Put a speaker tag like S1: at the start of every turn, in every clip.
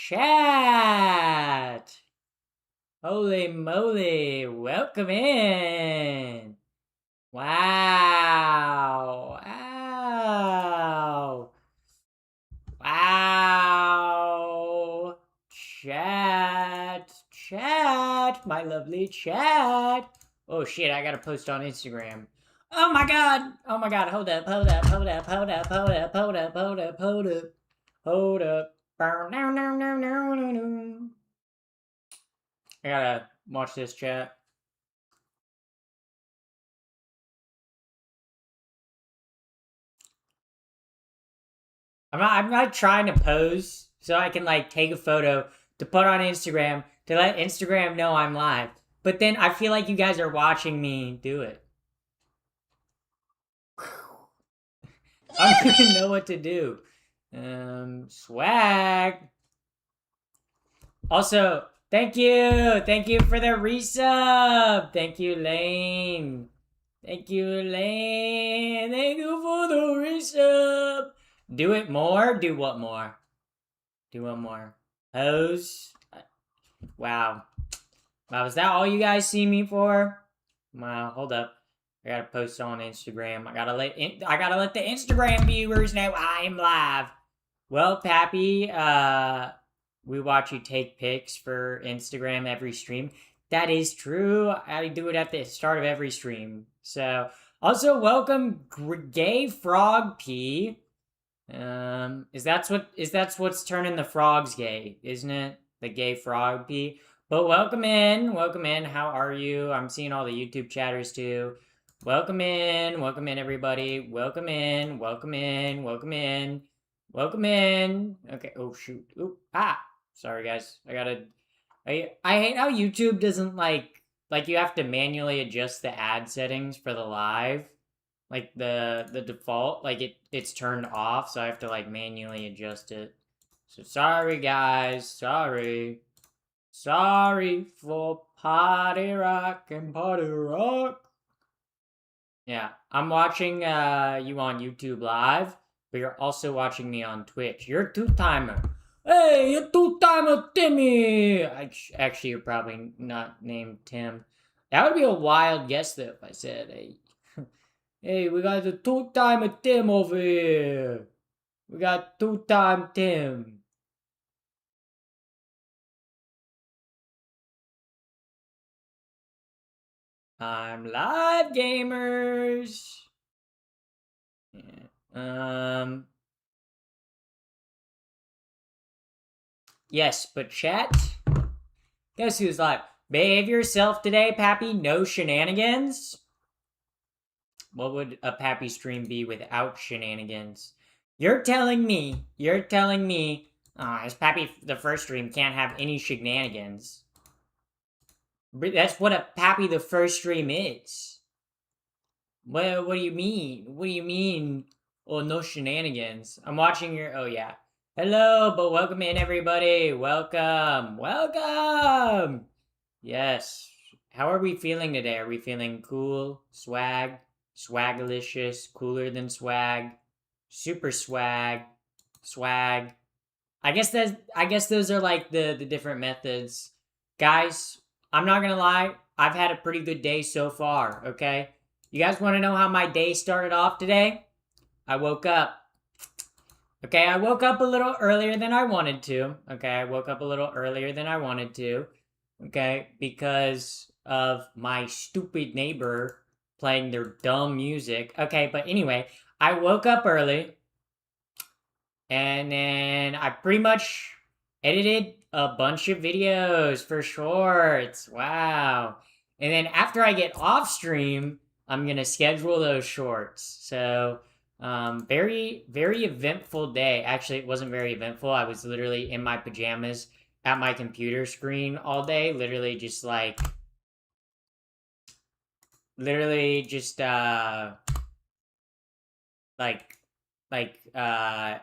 S1: chat. Holy moly, welcome in. Wow. Wow. Wow. Chat, my lovely chat. Oh shit, I gotta post on Instagram. Oh my god, hold up. Hold up. I gotta watch this chat. I'm not trying to pose so I can like take a photo to put on Instagram to let Instagram know I'm live. But then I feel like you guys are watching me do it. I don't even know what to do. Swag. Also, thank you for the resub. Thank you, Lane. Thank you for the resub. Do it more. Do what more? Do what more? Pose. Wow. Is that all you guys see me for? Wow, hold up. I gotta post on Instagram. I gotta let the Instagram viewers know I'm live. Well, Pappy, we watch you take pics for Instagram every stream. That is true. I do it at the start of every stream. So, also welcome Gay Frog P. Is that's what's turning the frogs gay, isn't it? The Gay Frog P. But welcome in. How are you? I'm seeing all the YouTube chatters too. Welcome in, everybody. Welcome in. Okay. Oh shoot. Oop. Sorry guys. I hate how YouTube doesn't like you have to manually adjust the ad settings for the live. Like the default, like it's turned off, so I have to like manually adjust it. So sorry guys. Sorry for party rock. Yeah, I'm watching you on YouTube live, but you're also watching me on Twitch. You're a two-timer. Hey, you two-timer Timmy! Actually, you're probably not named Tim. That would be a wild guess though if I said, hey, we got the two-timer Tim over here. We got two-time Tim. I'm live, gamers. Yeah. Yes, but chat. Guess who's live? Behave yourself today, Pappy. No shenanigans. What would a Pappy stream be without shenanigans? You're telling me. This Pappy the first stream can't have any shenanigans. That's what a Pappy the first stream is. What do you mean? Oh, no shenanigans. I'm watching your. Oh yeah. Hello, but welcome in everybody. Welcome. Yes. How are we feeling today? Are we feeling cool? Swag? Swagalicious? Cooler than swag? Super swag? Swag? I guess those are like the different methods. Guys, I'm not gonna lie, I've had a pretty good day so far, okay? You guys wanna know how my day started off today? I woke up. Okay, I woke up a little earlier than I wanted to. Okay, because of my stupid neighbor playing their dumb music. Okay, but anyway, I woke up early and then I pretty much edited a bunch of videos for shorts. Wow. And then after I get off stream, I'm going to schedule those shorts. So, very, very eventful day. Actually, it wasn't very eventful. I was literally in my pajamas at my computer screen all day, literally just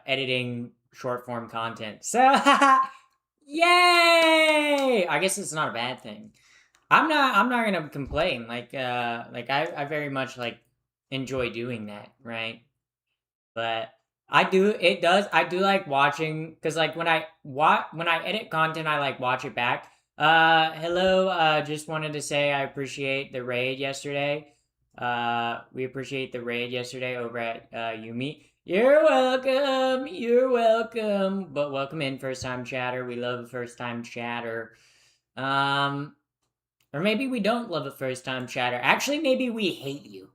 S1: editing short form content. So yay! I guess it's not a bad thing. I'm not gonna complain. I very much like enjoy doing that, right? But I do. It does. I do like watching because like when I edit content, I like watch it back. Hello. Just wanted to say I appreciate the raid yesterday. We appreciate the raid yesterday over at Yumi. You're welcome. You're welcome. But welcome in, first time chatter. We love a first time chatter. Or maybe we don't love a first time chatter. Actually, maybe we hate you.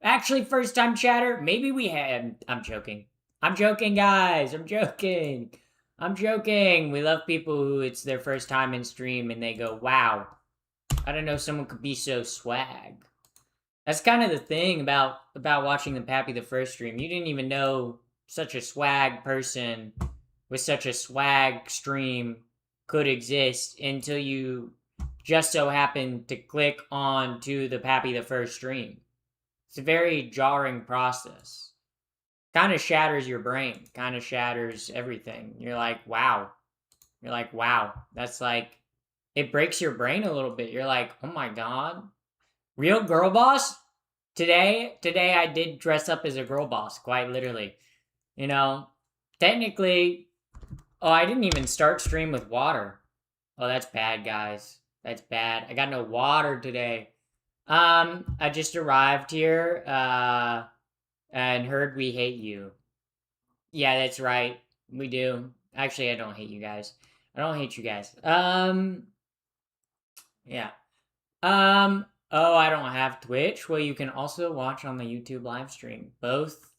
S1: Actually, first time chatter, maybe we had. I'm joking. I'm joking, guys. I'm joking. I'm joking. We love people who it's their first time in stream and they go, wow, I didn't know someone could be so swag. That's kind of the thing about watching the Pappy the First stream. You didn't even know such a swag person with such a swag stream could exist until you just so happened to click on to the Pappy the First stream. It's a very jarring process. Kind of shatters your brain. Kind of shatters everything. You're like, wow. You're like, wow. That's like, it breaks your brain a little bit. You're like, oh my god. Real girl boss? Today I did dress up as a girl boss, quite literally. You know, technically, oh, I didn't even start stream with water. Oh, that's bad, guys. That's bad. I got no water today. I just arrived here, and heard we hate you. Yeah, that's right. We do. Actually, I don't hate you guys. I don't hate you guys. Yeah. Oh, I don't have Twitch. Well, you can also watch on the YouTube live stream. Both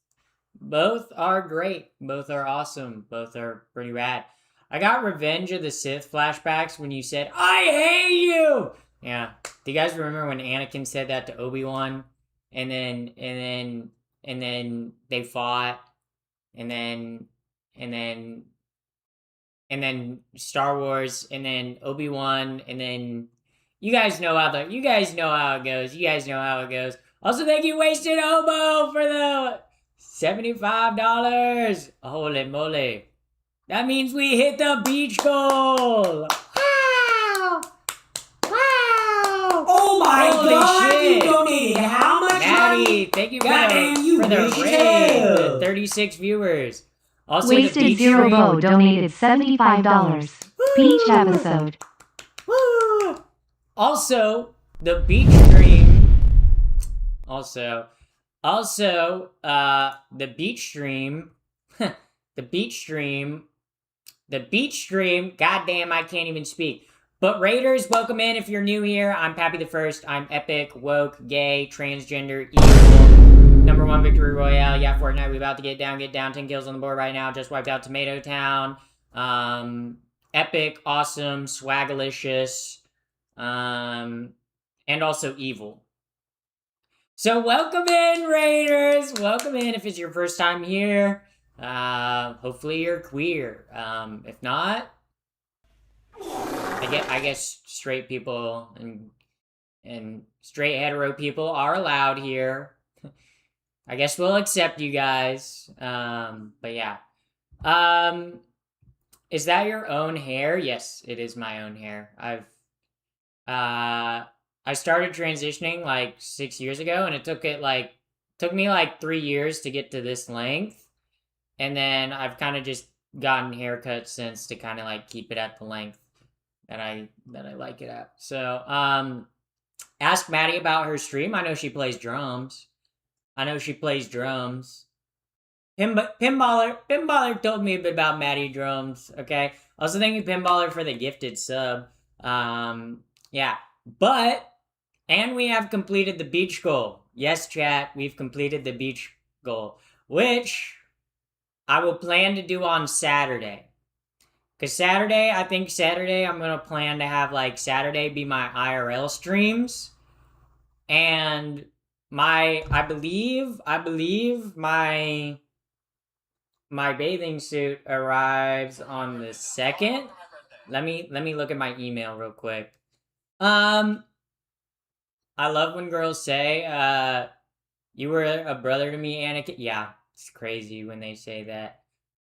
S1: are great. Both are awesome. Both are pretty rad. I got Revenge of the Sith flashbacks when you said, I hate you! Yeah. Do you guys remember when Anakin said that to Obi-Wan? And then they fought. And then Star Wars, and then Obi-Wan, and then you guys know how it goes. You guys know how it goes. Also, thank you, Wasted Hobo, for the $75. Holy moly. That means we hit the beach goal. Wow! Wow!
S2: Oh my
S1: Holy
S2: god,
S1: shit.
S2: you donated how much
S1: Maddie,
S2: money?
S1: thank you for
S2: Goddamn, you
S1: the
S2: rich as
S1: raid.
S2: hell.
S1: 36 viewers. Also,
S3: Wasted
S1: the beach
S3: Zero
S1: stream.
S3: Bo donated $75. Beach episode.
S1: Woo! Also, the beach stream. Also, the beach stream. The beach stream. Goddamn, I can't even speak. But Raiders, welcome in if you're new here. I'm Pappy the First. I'm epic, woke, gay, transgender, evil. Number 1 victory royale. Yeah, Fortnite. We about to get down. 10 kills on the board right now. Just wiped out Tomato Town. Epic, awesome, swagalicious, and also evil. So welcome in, Raiders. Welcome in if it's your first time here. Hopefully you're queer. If not, I guess straight people and straight hetero people are allowed here. I guess we'll accept you guys. But yeah. Is that your own hair? Yes, it is my own hair. I started transitioning like 6 years ago, and it took me like 3 years to get to this length. And then I've kind of just gotten haircuts since to kind of like keep it at the length that I like it at. So, ask Maddie about her stream. I know she plays drums. Pinballer told me a bit about Maddie drums, okay? Also, thank you, Pinballer, for the gifted sub. Yeah. And we have completed the beach goal. Yes, chat, we've completed the beach goal, which I will plan to do on Saturday. Because Saturday, I'm going to plan to have, like, Saturday be my IRL streams. And I believe my bathing suit arrives on the 2nd. Let me look at my email real quick. I love when girls say, you were a brother to me, Anakin. Yeah, it's crazy when they say that.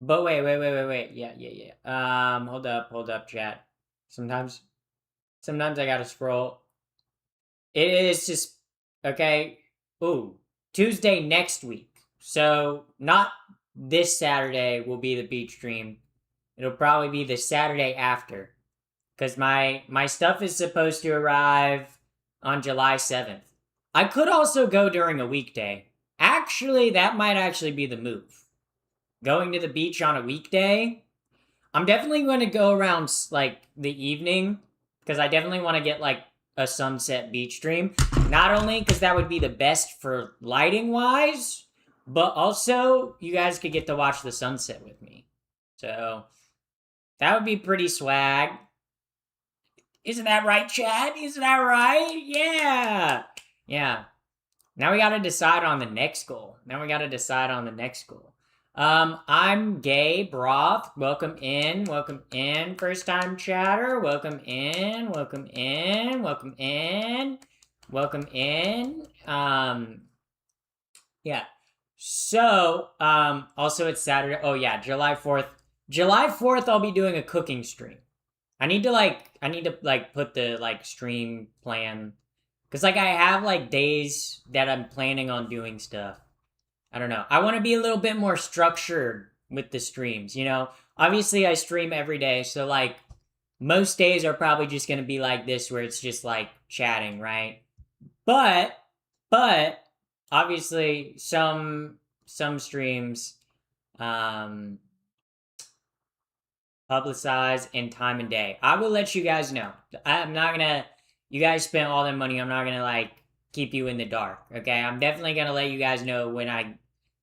S1: But wait. Yeah. Hold up, chat. Sometimes I gotta scroll. It is just, okay. Ooh, Tuesday next week. So, not this Saturday will be the beach stream. It'll probably be the Saturday after. Because my stuff is supposed to arrive on July 7th. I could also go during a weekday. Actually, that might actually be the move. Going to the beach on a weekday. I'm definitely going to go around like the evening because I definitely want to get like a sunset beach stream. Not only because that would be the best for lighting wise, but also you guys could get to watch the sunset with me. So that would be pretty swag. Isn't that right, Chad? Isn't that right? Yeah. Yeah. Now we gotta decide on the next goal. I'm gay, broth. Welcome in. First time chatter. Welcome in. Yeah. So, also it's Saturday. Oh yeah, July 4th. July 4th I'll be doing a cooking stream. I need to put the like stream plan cuz like I have like days that I'm planning on doing stuff. I don't know. I want to be a little bit more structured with the streams, you know? Obviously I stream every day, so like most days are probably just going to be like this where it's just like chatting, right? But obviously some streams publicize and time and day. I will let you guys know. I'm not gonna. You guys spent all that money. I'm not gonna like keep you in the dark. Okay, I'm definitely gonna let you guys know when I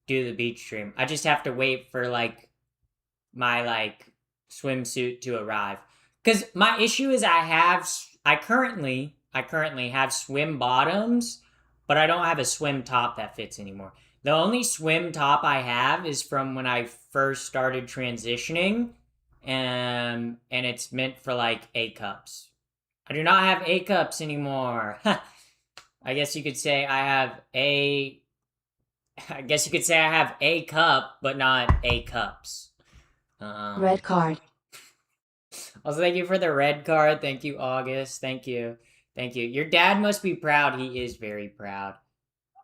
S1: do the beach stream. I just have to wait for like my like swimsuit to arrive. Cause my issue is I currently have swim bottoms, but I don't have a swim top that fits anymore. The only swim top I have is from when I first started transitioning, and it's meant for like A cups. I do not have A cups anymore. I guess you could say I have a. I guess you could say I have a cup, but not A cups.
S3: Red card.
S1: Also, thank you for the red card. Thank you, August. Thank you. Your dad must be proud. He is very proud.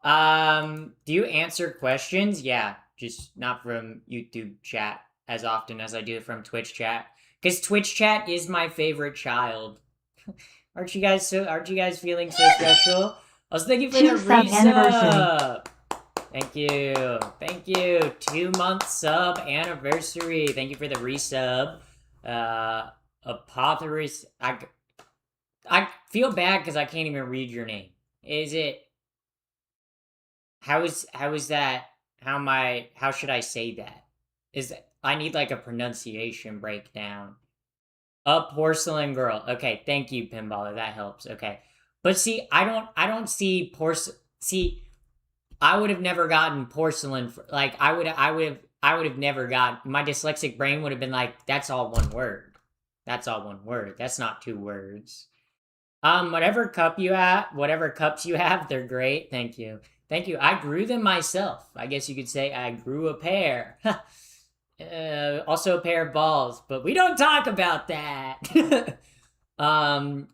S1: Do you answer questions? Yeah, just not from YouTube chat as often as I do from Twitch chat. Because Twitch chat is my favorite child. Aren't you guys feeling so special? Also, thank you for the resub. Thank you. 2-month sub anniversary. Thank you for the resub. Apotheris. I feel bad because I can't even read your name. Is it? How is that? How should I say that? I need like a pronunciation breakdown. A porcelain girl. Okay, thank you, Pinballer. That helps. Okay. But see, I don't see I would have never gotten porcelain like I would have never got my dyslexic brain would have been like, that's all one word. That's not 2 words. Whatever cups you have, they're great. Thank you. I grew them myself. I guess you could say I grew a pair. Also a pair of balls, but we don't talk about that.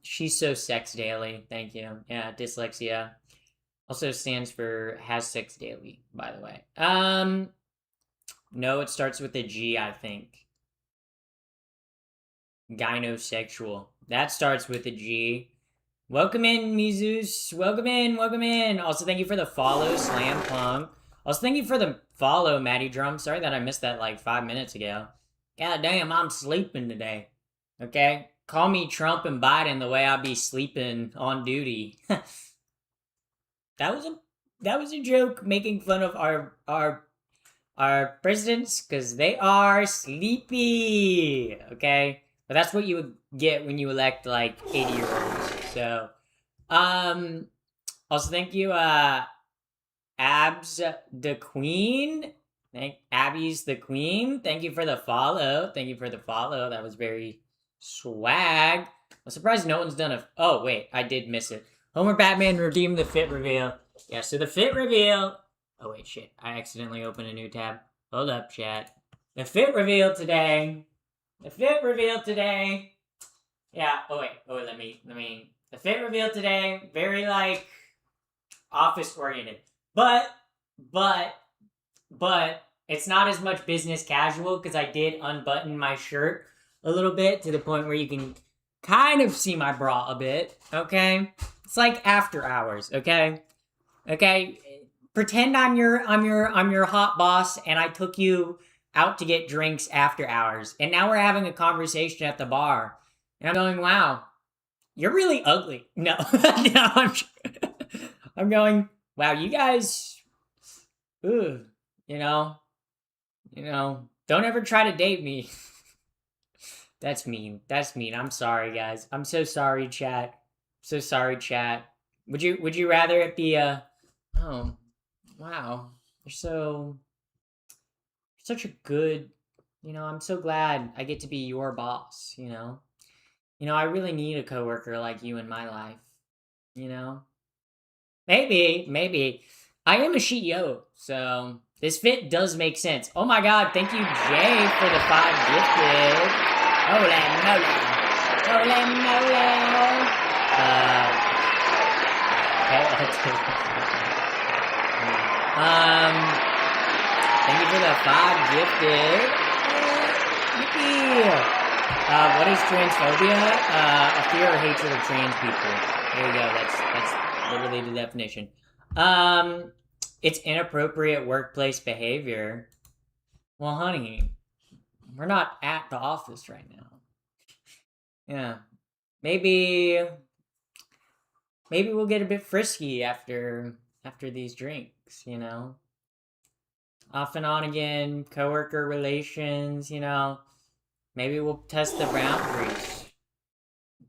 S1: She's so sex daily. Thank you. Yeah, dyslexia also stands for has sex daily, by the way. No, it starts with a G, I think. Gynosexual. That starts with a G. Welcome in, Mizus. Welcome in. Also, thank you for the follow, Slam Punk. Also, thank you for the follow, Matty Drum. Sorry that I missed that like 5 minutes ago. God damn, I'm sleeping today. Okay? Call me Trump and Biden the way I be sleeping on duty. That was a joke making fun of our presidents because they are sleepy. Okay? But that's what you would get when you elect like 80-year-olds. So, also thank you, Abs the Queen. Abby's the Queen. Thank you for the follow. That was very swag. I'm surprised no one's done oh wait, I did miss it. Homer Batman redeemed the fit reveal. Yeah, so the fit reveal. Oh wait, shit. I accidentally opened a new tab. Hold up, chat. The fit reveal today. Yeah, let me. The fit reveal today, very office oriented. But It's not as much business casual because I did unbutton my shirt a little bit to the point where you can kind of see my bra a bit. Okay, it's like after hours. Okay, okay. Pretend I'm your hot boss, and I took you out to get drinks after hours, and now we're having a conversation at the bar, and I'm going, wow, you're really ugly. No, no, I'm going, wow, you guys, ugh, you know, don't ever try to date me. That's mean. That's mean. I'm sorry, guys. I'm so sorry, chat. So sorry, chat. Would you rather it be a? Oh, wow. You're such a good. I'm so glad I get to be your boss. I really need a coworker like you in my life. You know. Maybe. I am a CEO, so this fit does make sense. Oh my god, thank you, Jay, for the 5 gifted. Holy moly. Holy moly. Okay, I'll take it. Thank you for the 5 gifted. Yippee. What is transphobia? A fear or hatred of trans people. There you go. That's literally the definition. It's inappropriate workplace behavior. Well, honey, we're not at the office right now. Yeah, maybe we'll get a bit frisky after these drinks. Off and on again, coworker relations. Maybe we'll test the boundaries.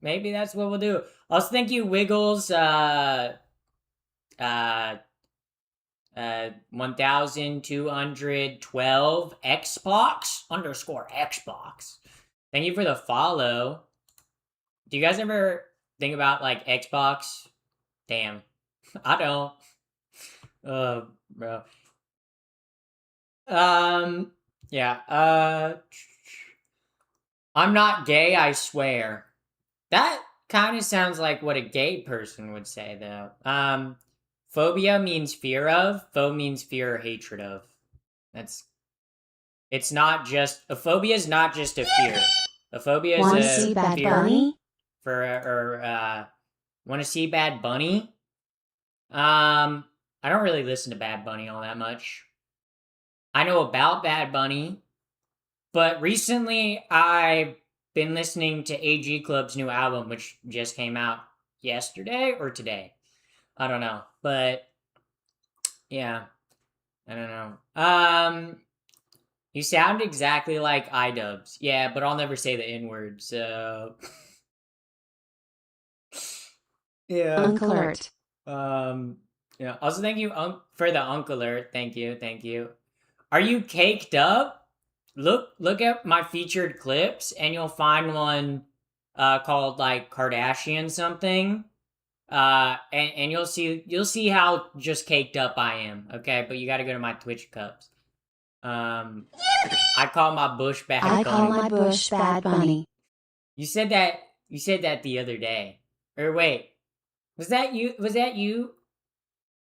S1: Maybe that's what we'll do. Also, thank you, Wiggles. 1212 Xbox_Xbox. Thank you for the follow. Do you guys ever think about like Xbox? Damn, I don't. Bro. Yeah. I'm not gay, I swear. That kind of sounds like what a gay person would say, though. Phobia means fear of. Pho means fear or hatred of. It's not just a phobia. Is not just a fear. A phobia is
S3: Wanna
S1: a
S3: see Bad
S1: fear
S3: Bunny?
S1: Want to see Bad Bunny? I don't really listen to Bad Bunny all that much. I know about Bad Bunny, but recently I've been listening to AG Club's new album, which just came out yesterday or today. I don't know, but yeah, I don't know. You sound exactly like iDubbbz. Yeah, but I'll never say the N-word, so yeah.
S3: Uncle Alert.
S1: Yeah. Also, thank you for the Uncle Alert. Thank you. Are you caked up? Look at my featured clips, and you'll find one called like Kardashian something. And you'll see how just caked up I am. Okay, but you got to go to my Twitch cups. I call my bush Bad Bunny.
S3: I call my bush Bad Bunny.
S1: You said that the other day. Or wait, was that you?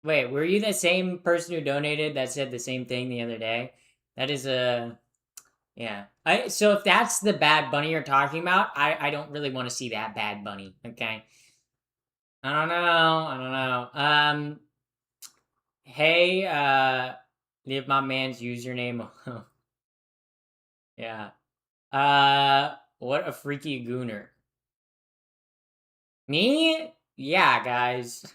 S1: Wait, were you the same person who donated that said the same thing the other day? That is yeah. So if that's the Bad Bunny you're talking about, I don't really want to see that Bad Bunny. Okay. I don't know. Hey, leave my man's username alone. Yeah. What a freaky gooner. Me? Yeah, guys.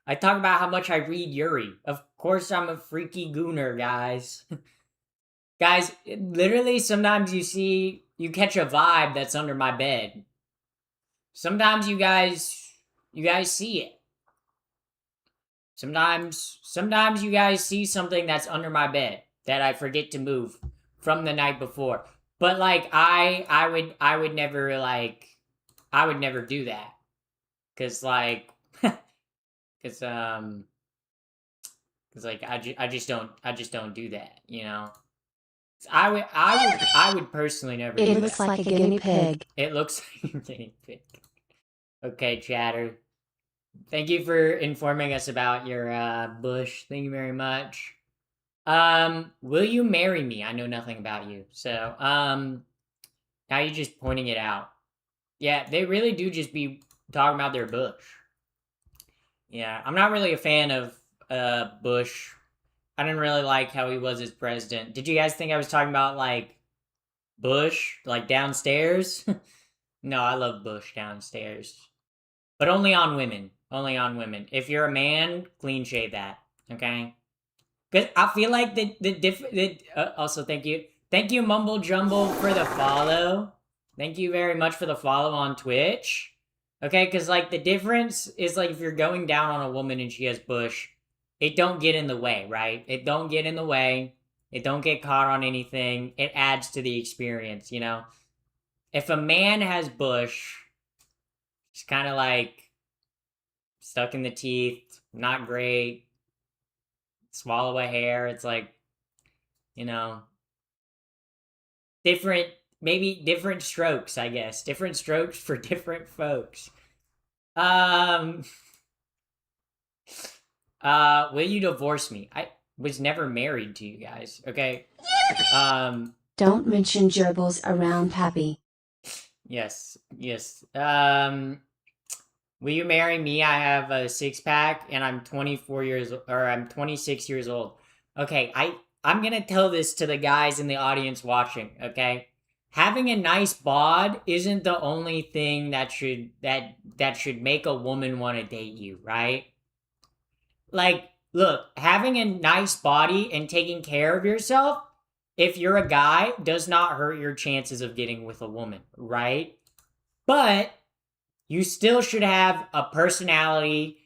S1: I talk about how much I read Yuri. Of course I'm a freaky gooner, guys. Guys, literally sometimes you catch a vibe that's under my bed. Sometimes you guys see it. Sometimes you guys see something that's under my bed that I forget to move from the night before. But like I would never do that. Cuz like cuz like I just don't do that, I would personally never do that.
S3: It looks like a guinea pig.
S1: It looks like a guinea pig. Okay, chatter. Thank you for informing us about your bush. Thank you very much. Will you marry me? I know nothing about you. So, now you're just pointing it out. Yeah, they really do just be talking about their Bush. Yeah, I'm not really a fan of Bush. I didn't really like how he was as president. Did you guys think I was talking about like Bush, like downstairs? No, I love Bush downstairs, but only on women. Only on women. If you're a man, clean shave that. Okay. Because I feel like also, thank you, Mumble Jumble, for the follow. Thank you very much for the follow on Twitch. Okay, because like the difference is like if you're going down on a woman and she has bush, it don't get in the way, right? It don't get in the way. It don't get caught on anything. It adds to the experience, you know. If a man has bush, it's kind of like stuck in the teeth, not great. Swallow a hair. It's like, you know, different, maybe different strokes, I guess. Different strokes for different folks. Um, will you divorce me? I was never married to you guys, okay?
S2: Don't mention gerbils around Pappy.
S1: Yes, yes. Will you marry me? I have a six pack and I'm 24 years, or I'm 26 years old. Okay, I'm gonna tell this to the guys in the audience watching, okay? Having a nice bod isn't the only thing that should make a woman want to date you, right? Like, look, having a nice body and taking care of yourself, if you're a guy, does not hurt your chances of getting with a woman, right? But you still should have a personality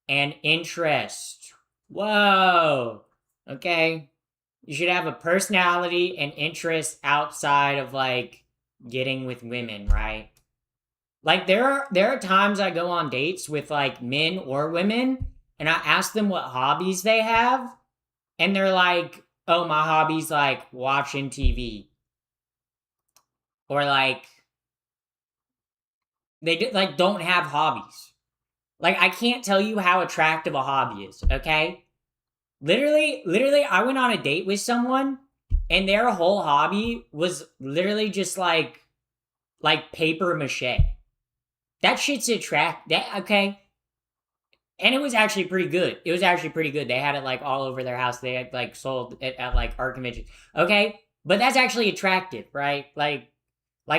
S1: and interest. Whoa. Okay. You should have a personality and interest outside of like getting with women, right? Like there are times I go on dates with like men or women and I ask them what hobbies they have and they're like, "Oh, my hobby's like watching TV." Or like like don't have hobbies. Like I can't tell you how attractive a hobby is, okay? Literally I went on a date with someone and their whole hobby was literally just like paper mache. That shit's okay? And it was actually pretty good. It was actually pretty good. They had it like all over their house. They had like sold it at like art conventions. Okay? But that's actually attractive, right? Like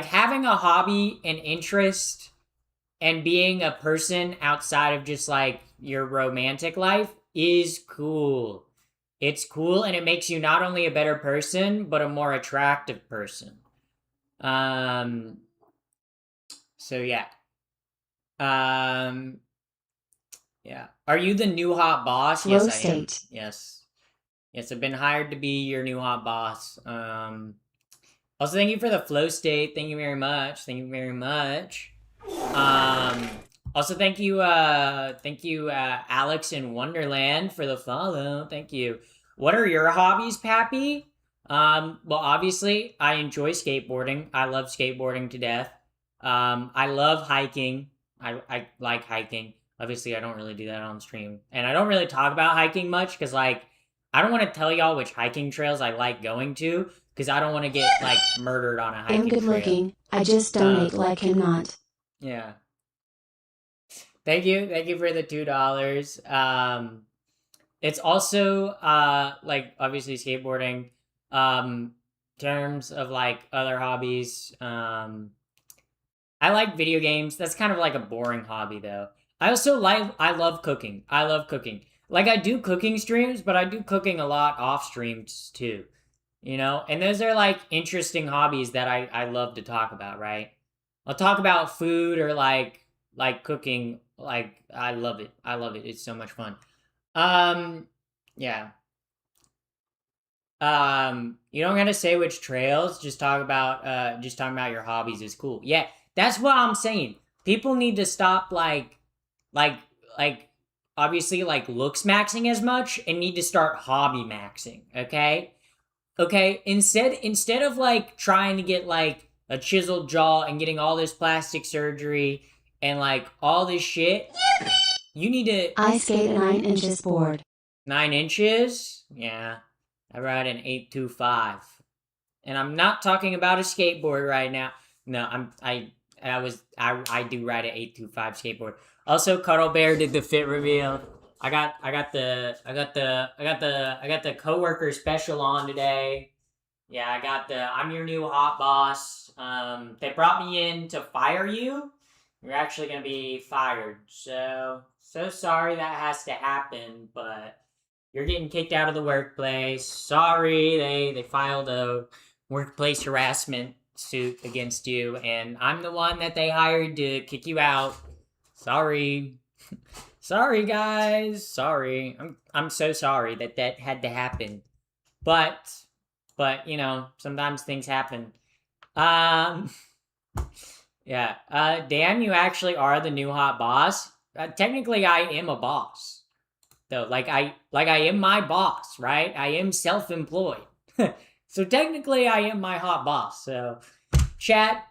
S1: having a hobby and interest and being a person outside of just like your romantic life is cool. It's cool and it makes you not only a better person, but a more attractive person. So yeah. Yeah. Are you the new hot boss?
S2: Flow
S1: Yes, I am.
S2: state.
S1: Yes. Yes, I've been hired to be your new hot boss. Also, thank you for the flow state. Thank you very much. Thank you very much. Also, thank you, Alex in Wonderland for the follow. Thank you. What are your hobbies, Pappy? Well, obviously, I enjoy skateboarding. I love skateboarding to death. I love hiking. I like hiking. Obviously, I don't really do that on stream. And I don't really talk about hiking much because, like, I don't want to tell y'all which hiking trails I like going to because I don't want to get, like, murdered on a hiking
S2: I'm good
S1: trail.
S2: looking. I just donate like him not.
S1: Yeah. Thank you for the $2. It's also like obviously skateboarding. Terms of like other hobbies. I like video games. That's kind of like a boring hobby though. I love cooking. I love cooking. Like I do cooking streams, but I do cooking a lot off streams too. You know? And those are like interesting hobbies that I love to talk about, right? I'll talk about food or like cooking. Like I love it. I love it. It's so much fun. Yeah. You don't gotta say which trails. Just talking about your hobbies is cool. Yeah, that's what I'm saying. People need to stop like obviously like looks maxing as much and need to start hobby maxing. Okay. Instead of like trying to get like a chiseled jaw and getting all this plastic surgery and like all this shit, you need to.
S2: I skate a 9 inches board.
S1: 9 inches? Yeah. I ride an 825. And I'm not talking about a skateboard right now. No, I do ride an 825 skateboard. Also, Cuddle Bear did the fit reveal. I got the coworker special on today. Yeah, I got the I'm your new hot boss. They brought me in to fire you. You're actually gonna be fired. So sorry that has to happen, but you're getting kicked out of the workplace. Sorry, they filed a workplace harassment suit against you, and I'm the one that they hired to kick you out. Sorry. Sorry guys. Sorry. I'm so sorry that had to happen. But you know, sometimes things happen. Um yeah. Dan, you actually are the new hot boss. Technically I am a boss. Though like I am my boss, right? I am self-employed. So technically I am my hot boss. So chat,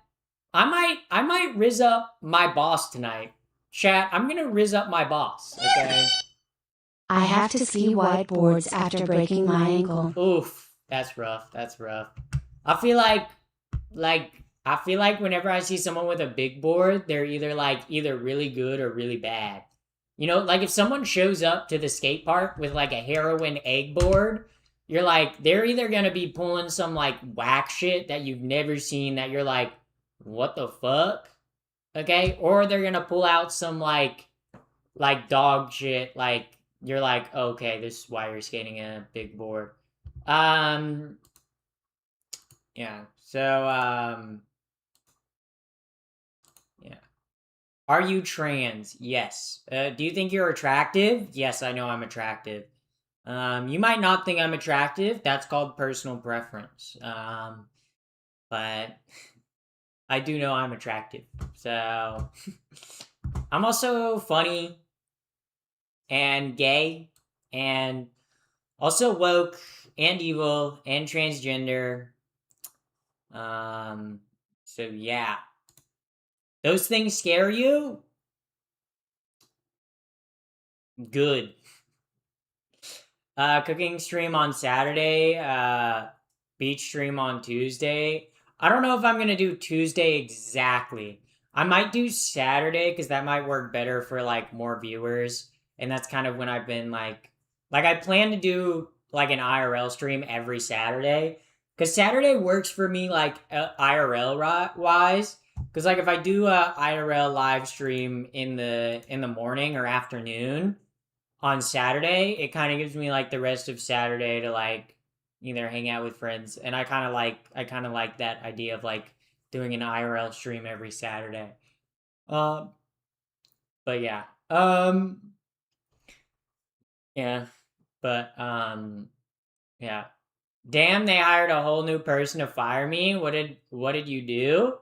S1: I might rizz up my boss tonight. Chat, I'm gonna rizz up my boss, okay?
S2: I have to ski whiteboards after breaking my ankle.
S1: Oof, that's rough. That's rough. I feel like whenever I see someone with a big board, they're either really good or really bad. You know, like if someone shows up to the skate park with like a heroin egg board, you're like, they're either gonna be pulling some like whack shit that you've never seen that you're like, what the fuck? Okay? Or they're gonna pull out some like dog shit, like you're like, okay, this is why you're skating a big board. Yeah. So yeah. Are you trans? Yes. Do you think you're attractive? Yes, I know I'm attractive. You might not think I'm attractive. That's called personal preference. But I do know I'm attractive. So I'm also funny and gay and also woke and evil and transgender. So yeah. Those things scare you? Good. Cooking stream on Saturday, beach stream on Tuesday. I don't know if I'm gonna do Tuesday exactly. I might do Saturday because that might work better for like more viewers, and that's kind of when I've been like I plan to do like an IRL stream every Saturday because Saturday works for me like IRL wise. Because like if I do a IRL live stream in the morning or afternoon on Saturday, it kind of gives me like the rest of Saturday to like either hang out with friends, and I kind of like that idea of like doing an IRL stream every Saturday. Um, but yeah, yeah, but yeah. Damn, they hired a whole new person to fire me. What did you do?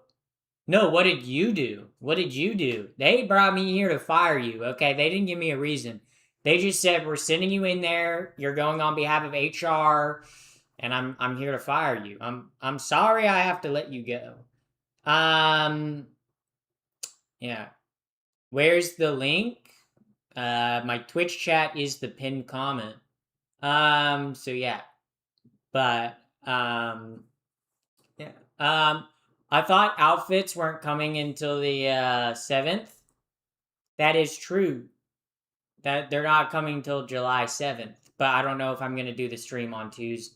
S1: No, what did you do? What did you do? They brought me here to fire you, okay? They didn't give me a reason. They just said we're sending you in there. You're going on behalf of HR, and I'm here to fire you. I'm sorry I have to let you go. Yeah. Where's the link? My Twitch chat is the pinned comment. So yeah. But yeah. I thought outfits weren't coming until the 7th. That is true. That they're not coming till July 7th. But I don't know if I'm going to do the stream on Tuesday.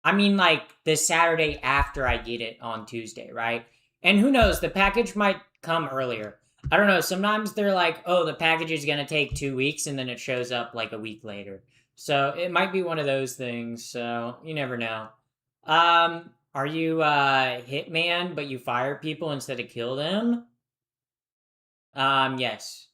S1: I mean, like the Saturday after I get it on Tuesday, right? And who knows, the package might come earlier. I don't know. Sometimes they're like, oh, the package is going to take 2 weeks, and then it shows up like a week later. So it might be one of those things. So you never know. Are you hitman, but you fire people instead of kill them? Yes.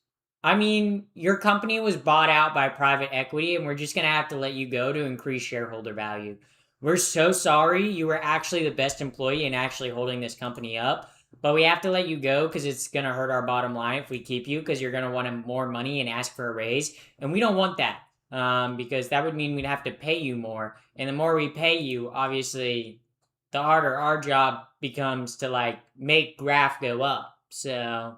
S1: I mean, your company was bought out by private equity, and we're just gonna have to let you go to increase shareholder value. We're so sorry. You were actually the best employee and actually holding this company up, but we have to let you go because it's gonna hurt our bottom line if we keep you because you're gonna want more money and ask for a raise, and we don't want that. Because that would mean we'd have to pay you more, and the more we pay you, obviously, the harder our job becomes to like make graph go up. So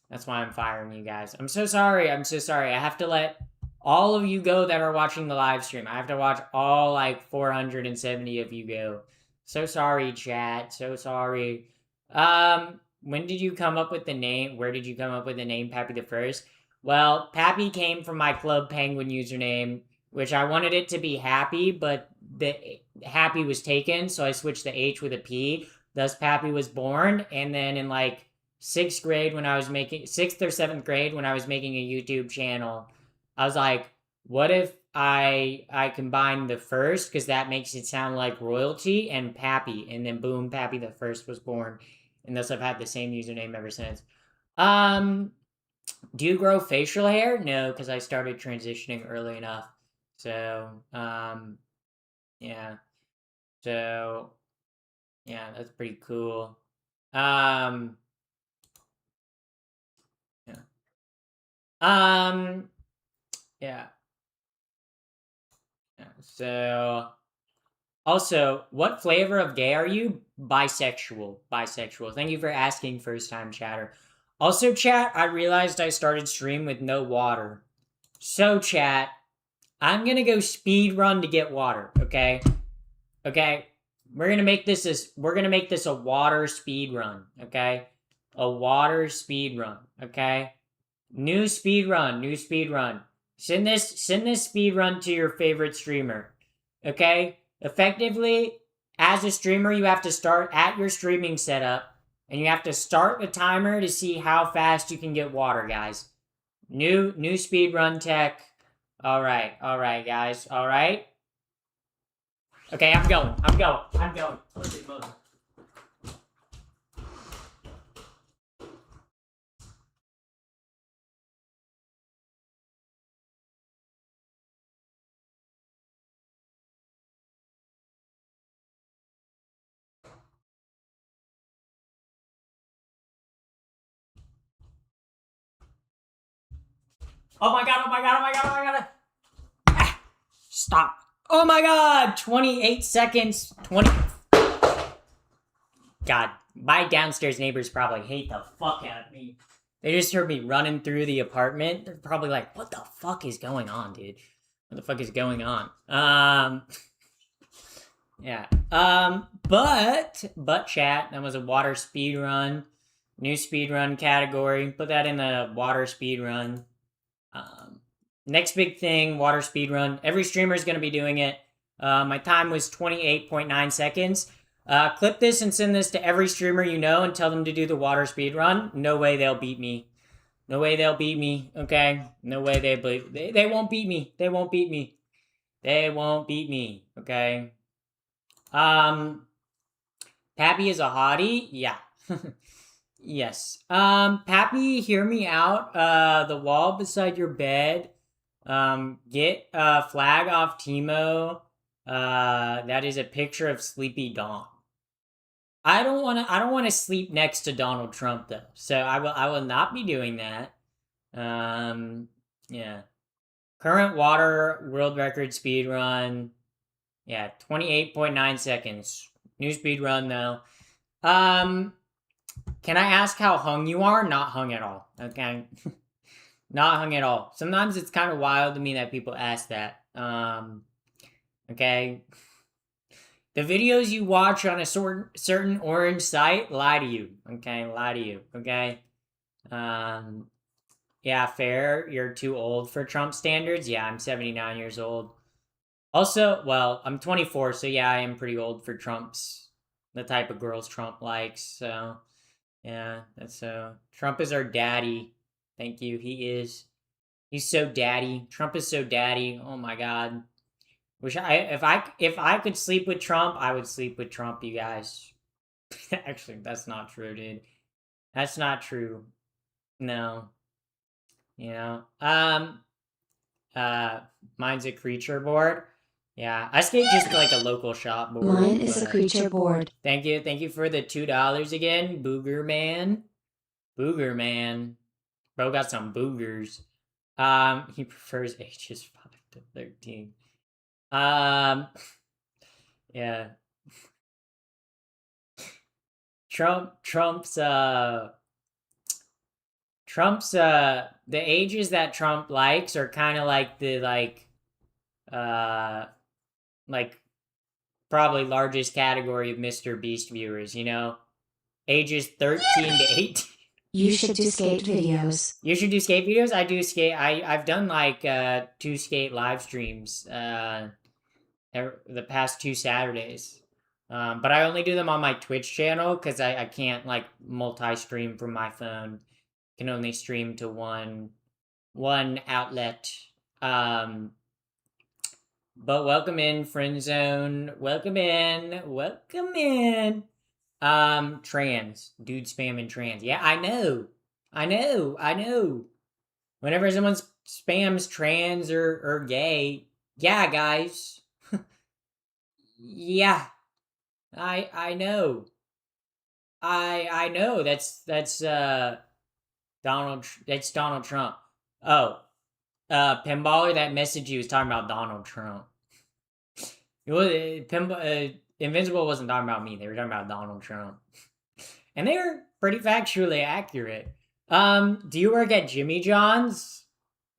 S1: that's why I'm firing you guys. I'm so sorry. I have to let all of you go that are watching the live stream. I have to watch all like 470 of you go. So sorry, chat. So sorry. When did you come up with the name? Where did you come up with the name Pappy the First? Well, Pappy came from my Club Penguin username, which I wanted it to be Happy, but the Happy was taken, so I switched the H with a P. Thus, Pappy was born, and then in like sixth or seventh grade when I was making a YouTube channel, I was like, what if I combine the first because that makes it sound like royalty and Pappy, and then boom, Pappy the First was born, and thus I've had the same username ever since. Um, do you grow facial hair? No, because I started transitioning early enough. So, yeah. So, yeah, that's pretty cool. Um, yeah. Um, yeah. Yeah. So, also, what flavor of gay are you? Bisexual. Bisexual. Thank you for asking, first time chatter. Also, chat, I realized I started stream with no water. So, chat, I'm gonna go speed run to get water, okay? Okay? We're gonna make this a water speed run, okay? A water speed run, okay? New speed run, new speed run. Send this speed run to your favorite streamer. Okay? Effectively, as a streamer, you have to start at your streaming setup and you have to start the timer to see how fast you can get water, guys. New speed run tech. All right, guys. All right. Okay, I'm going. Oh my god. Ah, stop. Oh my god. 28 seconds. 20. God, my downstairs neighbors probably hate the fuck out of me. They just heard me running through the apartment. They're probably like, what the fuck is going on, dude? What the fuck is going on? Yeah. But chat, that was a water speed run. New speed run category. Put that in the water speed run. Next big thing, water speed run. Every streamer is going to be doing it. My time was 28.9 seconds. Clip this and send this to every streamer you know and tell them to do the water speed run. No way they'll beat me. No way they'll beat me. Okay? No way they won't beat me. They won't beat me. They won't beat me. Okay? Pappy is a hottie? Yeah. Yes. Pappy, hear me out. The wall beside your bed. Get a flag off Timo. That is a picture of Sleepy Dawn. I don't wanna sleep next to Donald Trump though. So I will not be doing that. Yeah. Current water world record speed run. Yeah, 28.9 seconds. New speed run though. Can I ask how hung you are? Not hung at all. Okay. Not hung at all. Sometimes it's kind of wild to me that people ask that. Okay. The videos you watch on a certain orange site lie to you. Okay, lie to you. Okay. Yeah, fair. You're too old for Trump standards. Yeah, I'm 79 years old. Also, well, I'm 24, so yeah, I am pretty old for Trump's the type of girls Trump likes. So yeah, that's so. Trump is our daddy. Thank you. He is. He's so daddy. Trump is so daddy. Oh my god. If I could sleep with Trump, I would sleep with Trump, you guys. Actually, that's not true, dude. That's not true. No. You know. Mine's a creature board. Yeah. I skate just like a local shop board.
S2: Mine is a creature board.
S1: Thank you. Thank you for the $2 again, Booger Man. Booger Man. Bro got some boogers. He prefers ages 5 to 13. Yeah. Trump's Trump's the ages that Trump likes are kind of like the like probably largest category of Mr. Beast viewers, you know? Ages 13 to 18.
S2: You should do skate videos.
S1: You should do skate videos? I do skate. I've done like 2 skate live streams the past 2 Saturdays. But I only do them on my Twitch channel because I can't like multi-stream from my phone. Can only stream to one outlet. But welcome in, friend zone. Welcome in. Welcome in. Trans. Dude spamming trans. Yeah, I know. I know. Whenever someone spams trans or gay, yeah, guys. Yeah. I know. I know. That's that's Donald Trump. Oh. Pinballer that messaged you was talking about Donald Trump. It was Invincible wasn't talking about me. They were talking about Donald Trump, and they were pretty factually accurate. Do you work at Jimmy John's?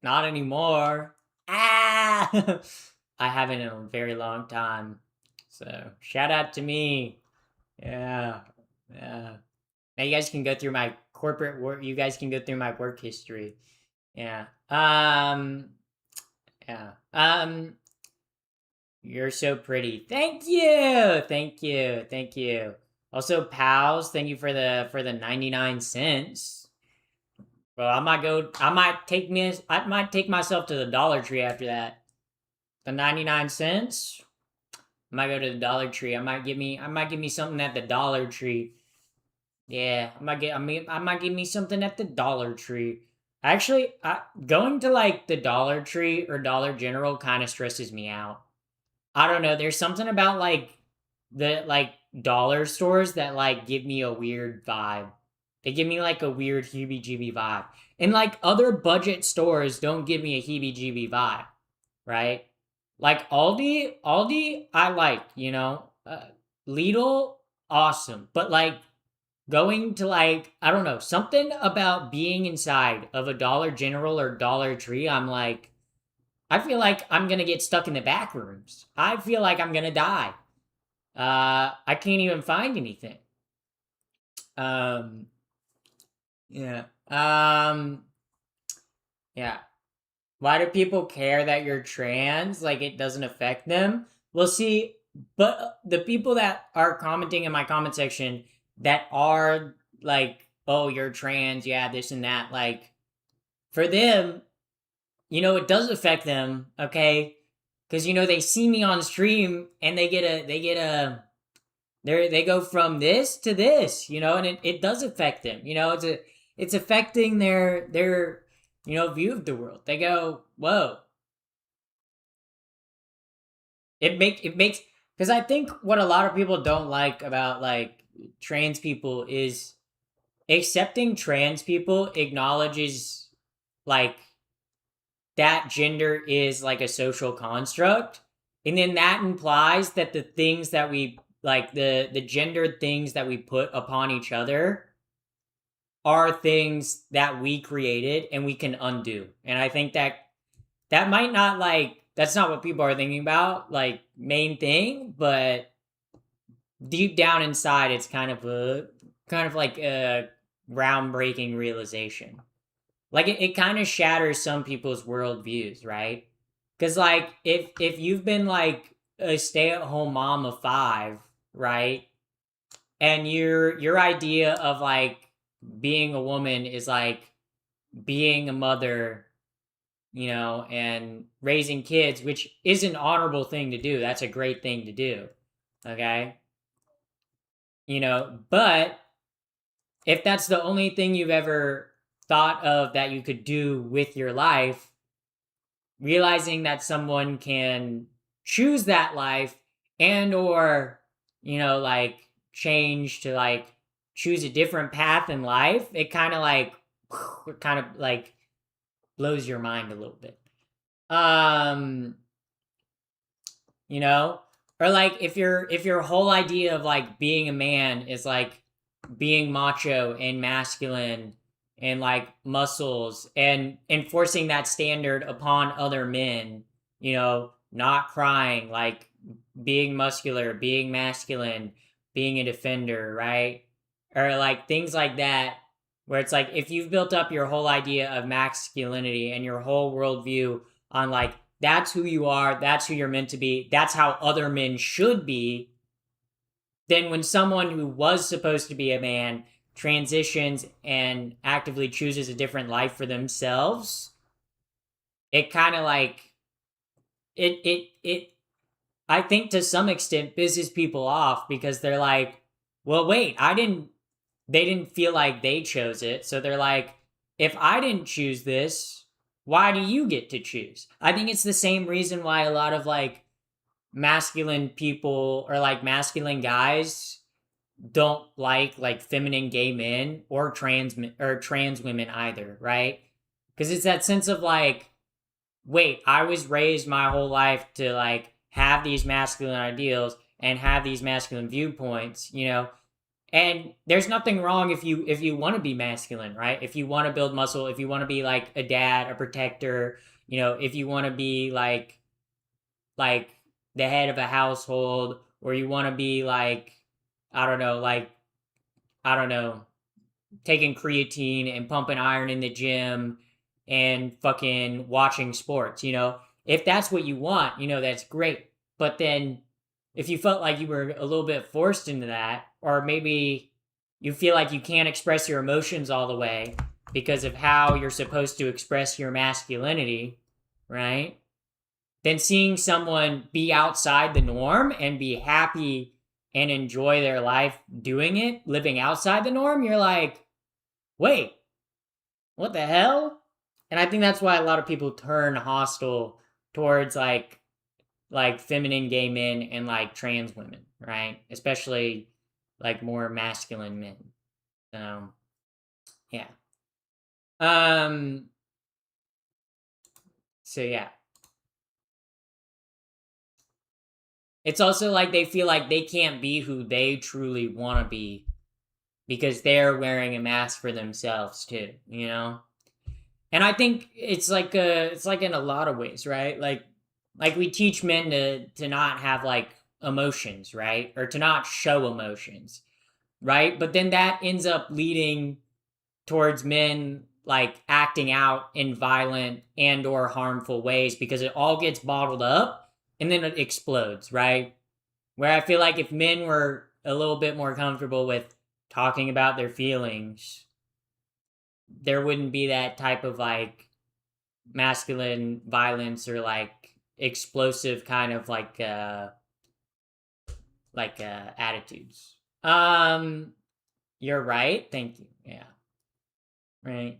S1: Not anymore. Ah, I haven't in a very long time. So shout out to me. Yeah. Now you guys can go through my corporate work. You guys can go through my work history. Yeah. Yeah. You're so pretty. Thank you. Thank you. Thank you. Also, pals, thank you for the 99 cents. Well, I might take myself to the Dollar Tree after that. The 99 cents. I might go to the Dollar Tree. I might give me something at the Dollar Tree. Yeah, I might give me something at the Dollar Tree. Actually, going to like the Dollar Tree or Dollar General kind of stresses me out. I don't know. There's something about like the dollar stores that like give me a weird vibe. They give me like a weird heebie-jeebie vibe. And like other budget stores don't give me a heebie-jeebie vibe, right? Like Aldi I like, you know. Lidl awesome, but like going to like I don't know, something about being inside of a Dollar General or Dollar Tree, I'm like I feel like I'm gonna get stuck in the back rooms. I feel like I'm gonna die. I can't even find anything. Um, yeah. Yeah. Why do people care that you're trans? Like it doesn't affect them? Well, see, but the people that are commenting in my comment section that are like, oh, you're trans, yeah, this and that, like, for them, you know, it does affect them, okay? Because you know they see me on stream and they go from this to this, you know, and it does affect them. You know, it's affecting their you know view of the world. They go, whoa. It makes because I think what a lot of people don't like about like trans people is accepting trans people acknowledges like that gender is like a social construct, and then that implies that the things that we like the gendered things that we put upon each other are things that we created and we can undo. And I think that might not like that's not what people are thinking about like main thing, but deep down inside it's kind of like a groundbreaking realization. Like it kind of shatters some people's worldviews, right? Because like if you've been like a stay-at-home mom of 5, right? And your idea of like being a woman is like being a mother, you know, and raising kids, which is an honorable thing to do. That's a great thing to do. Okay? You know, but if that's the only thing you've ever thought of that you could do with your life, realizing that someone can choose that life and or you know like change to like choose a different path in life, it kind of like blows your mind a little bit. um you know, or like if your whole idea of like being a man is like being macho and masculine and like muscles and enforcing that standard upon other men, you know, not crying, like being muscular, being masculine, being a defender, right? Or like things like that, where it's like if you've built up your whole idea of masculinity and your whole worldview on like that's who you are, that's who you're meant to be, that's how other men should be, then when someone who was supposed to be a man transitions and actively chooses a different life for themselves, it kind of like it I think to some extent pisses people off because they're like, well, wait, they didn't feel like they chose it. So they're like, if I didn't choose this, why do you get to choose? I think it's the same reason why a lot of like masculine people or like masculine guys don't like feminine gay men or trans women either, right? Because it's that sense of like, wait, I was raised my whole life to like have these masculine ideals and have these masculine viewpoints, you know. And there's nothing wrong if you want to be masculine, right? If you want to build muscle, if you want to be like a dad, a protector, you know, if you want to be like the head of a household, or you want to be like I don't know, like I don't know, taking creatine and pumping iron in the gym and fucking watching sports, you know? If that's what you want, you know, that's great. But then if you felt like you were a little bit forced into that, or maybe you feel like you can't express your emotions all the way because of how you're supposed to express your masculinity, right? Then seeing someone be outside the norm and be happy and enjoy their life doing it, living outside the norm, you're like, wait, what the hell? And I think that's why a lot of people turn hostile towards like feminine gay men and like trans women, right? Especially like more masculine men. So yeah. Um so yeah. It's also like they feel like they can't be who they truly want to be because they're wearing a mask for themselves too, you know? And I think it's like in a lot of ways, right? Like we teach men to not have like emotions, right? Or to not show emotions, right? But then that ends up leading towards men like acting out in violent and or harmful ways because it all gets bottled up and then it explodes, right? Where I feel like if men were a little bit more comfortable with talking about their feelings, there wouldn't be that type of like masculine violence or like explosive kind of attitudes. You're right. Thank you. Yeah. Right.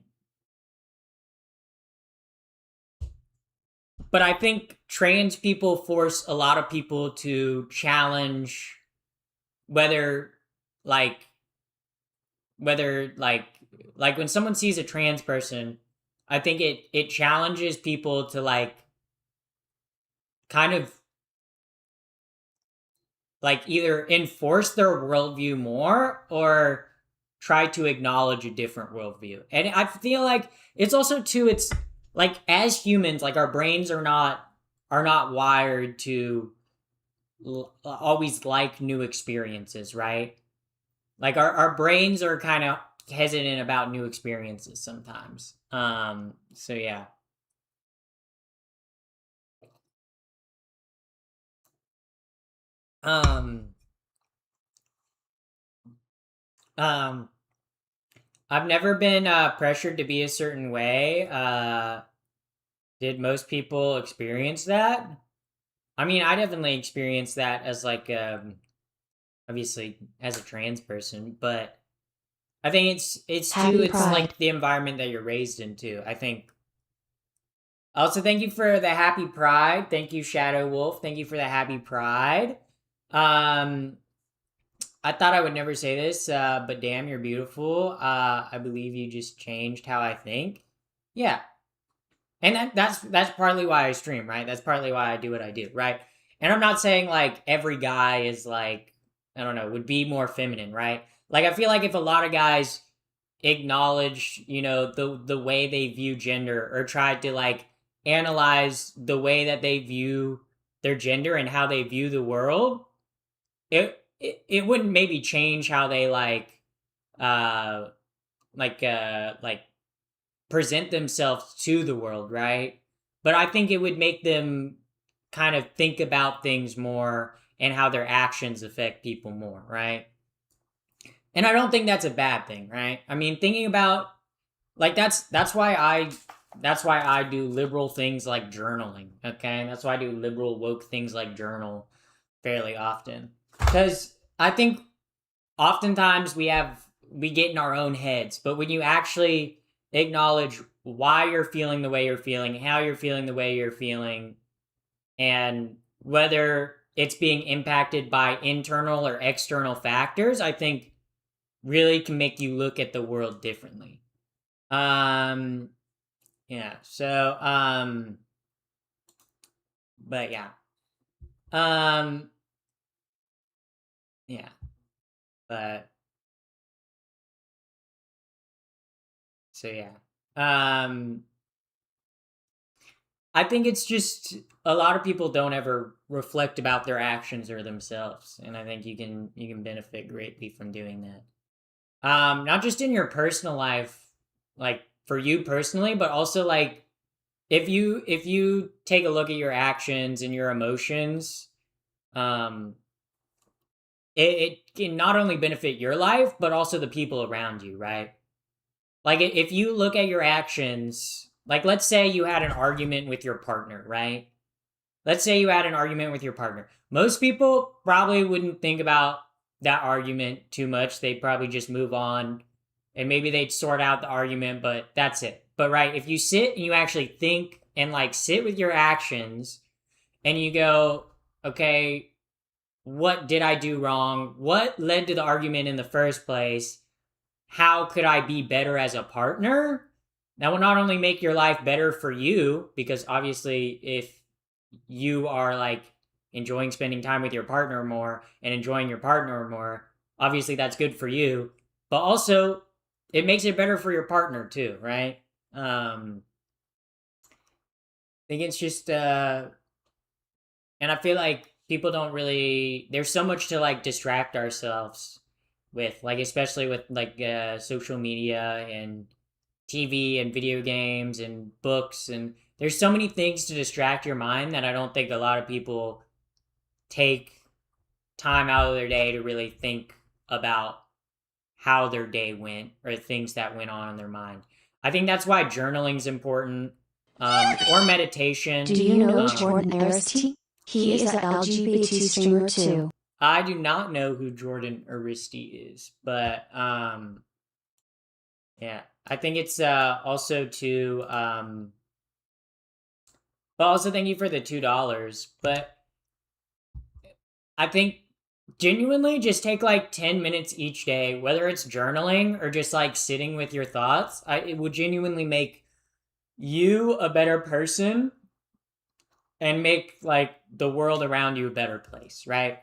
S1: But I think trans people force a lot of people to challenge whether like whether like when someone sees a trans person, I think it challenges people to like kind of like either enforce their worldview more or try to acknowledge a different worldview. And I feel like it's also too, it's like as humans, like our brains are not wired to always like new experiences, right? Like our brains are kind of hesitant about new experiences sometimes. So yeah. Um um I've never been pressured to be a certain way. Did most people experience that? I mean, I definitely experienced that as like obviously as a trans person, but I think it's too
S2: Happy
S1: it's
S2: Pride.
S1: like the environment that you're raised into. I think also thank you for the happy pride. Thank you Shadow Wolf. Thank you for the happy pride. Um I thought I would never say this, but damn, you're beautiful. I believe you just changed how I think. Yeah, and that's partly why I stream, right? That's partly why I do what I do, right? And I'm not saying like every guy is like I don't know would be more feminine, right? Like I feel like if a lot of guys acknowledged, the way they view gender, or tried to like analyze the way that they view their gender and how they view the world, it wouldn't maybe change how they uh like present themselves to the world, right? But I think it would make them kind of think about things more and how their actions affect people more, right? And I don't think that's a bad thing, right? I mean, thinking about like that's why I do liberal things like journaling, okay? That's why I do liberal woke things like journal fairly often. Cuz I think oftentimes we get in our own heads, but when you actually acknowledge why you're feeling the way you're feeling, how you're feeling the way you're feeling, and whether it's being impacted by internal or external factors, I think really can make you look at the world differently. Um yeah, so but yeah. Um yeah, but so yeah. Um I think it's just a lot of people don't ever reflect about their actions or themselves, and I think you can benefit greatly from doing that. Not just in your personal life, like for you personally, but also like if you take a look at your actions and your emotions, um, it can not only benefit your life but also the people around you, right? Like if you look at your actions, like let's say you had an argument with your partner, right? Let's say you had an argument with your partner. Most people probably wouldn't think about that argument too much. They'd probably just move on and maybe they'd sort out the argument, but that's it. But right, if you sit and you actually think and like sit with your actions and you go, okay, what did I do wrong? What led to the argument in the first place? How could I be better as a partner? That will not only make your life better for you, because obviously, if you are like enjoying spending time with your partner more and enjoying your partner more, obviously that's good for you. But also, it makes it better for your partner too, right? I think it's just, and I feel like people don't really. There's so much to like distract ourselves with, like especially with like social media and TV and video games and books, and there's so many things to distract your mind that I don't think a lot of people take time out of their day to really think about how their day went or things that went on in their mind. I think that's why journaling's important, or meditation.
S2: Do you know Jordan Aristi? He is a LGBT streamer too.
S1: I do not know who Jordan Aristi is, but yeah, I think it's also to but also thank you for the $2. But I think genuinely just take like 10 minutes each day, whether it's journaling or just like sitting with your thoughts. It would genuinely make you a better person and make like the world around you a better place, right?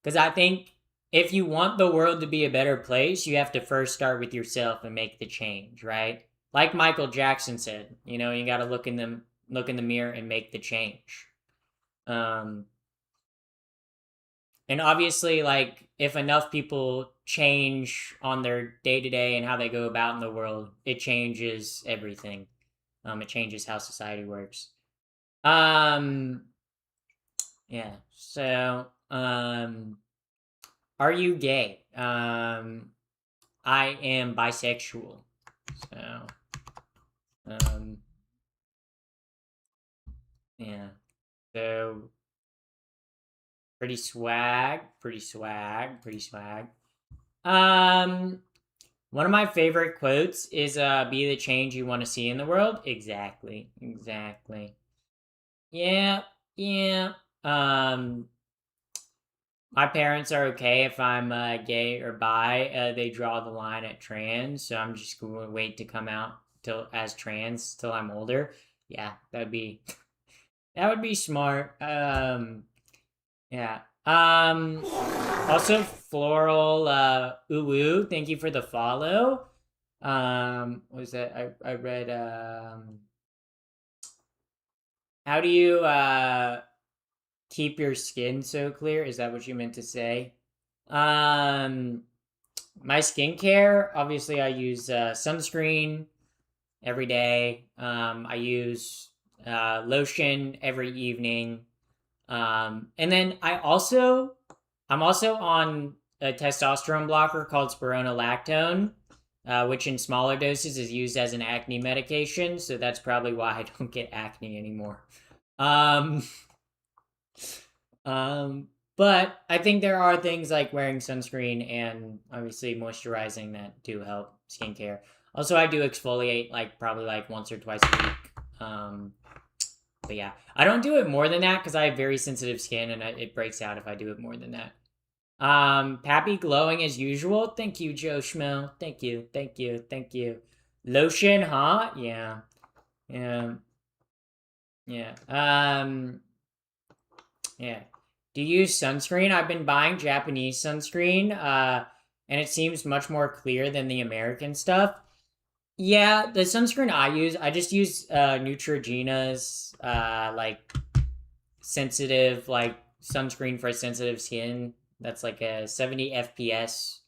S1: Because I think if you want the world to be a better place, you have to first start with yourself and make the change, right? Like Michael Jackson said, you got to look in the mirror and make the change. Um, and obviously, like if enough people change on their day to day and how they go about in the world, it changes everything. It changes how society works. Um, yeah. So, are you gay? I am bisexual. So, um, yeah. So, pretty swag, pretty swag, pretty swag. Um, One of my favorite quotes is be the change you want to see in the world. Exactly. Exactly. Yeah, yeah. Um my parents are okay if I'm gay or bi. They draw the line at trans, so I'm just going to wait to come out till as trans till I'm older. Yeah, that'd be that would be smart. Yeah. Also floral uwu, thank you for the follow. What was that? I read how do you keep your skin so clear? Is that what you meant to say? Um, my skincare, obviously, I use sunscreen every day. I use lotion every evening. And then I'm also on a testosterone blocker called spironolactone, which in smaller doses is used as an acne medication. So that's probably why I don't get acne anymore. Um, um, but I think there are things like wearing sunscreen and obviously moisturizing that do help skincare. Also, I do exfoliate like probably like once or twice a week. But yeah, I don't do it more than that because I have very sensitive skin and it breaks out if I do it more than that. Pappy glowing as usual. Thank you, Joe Schmo. Thank you, thank you, thank you. Lotion, huh? Yeah, yeah, yeah. Yeah. Do you use sunscreen? I've been buying Japanese sunscreen, and it seems much more clear than the American stuff. Yeah, the sunscreen I just use Neutrogena's like sensitive like sunscreen for sensitive skin. That's like a 70 FPS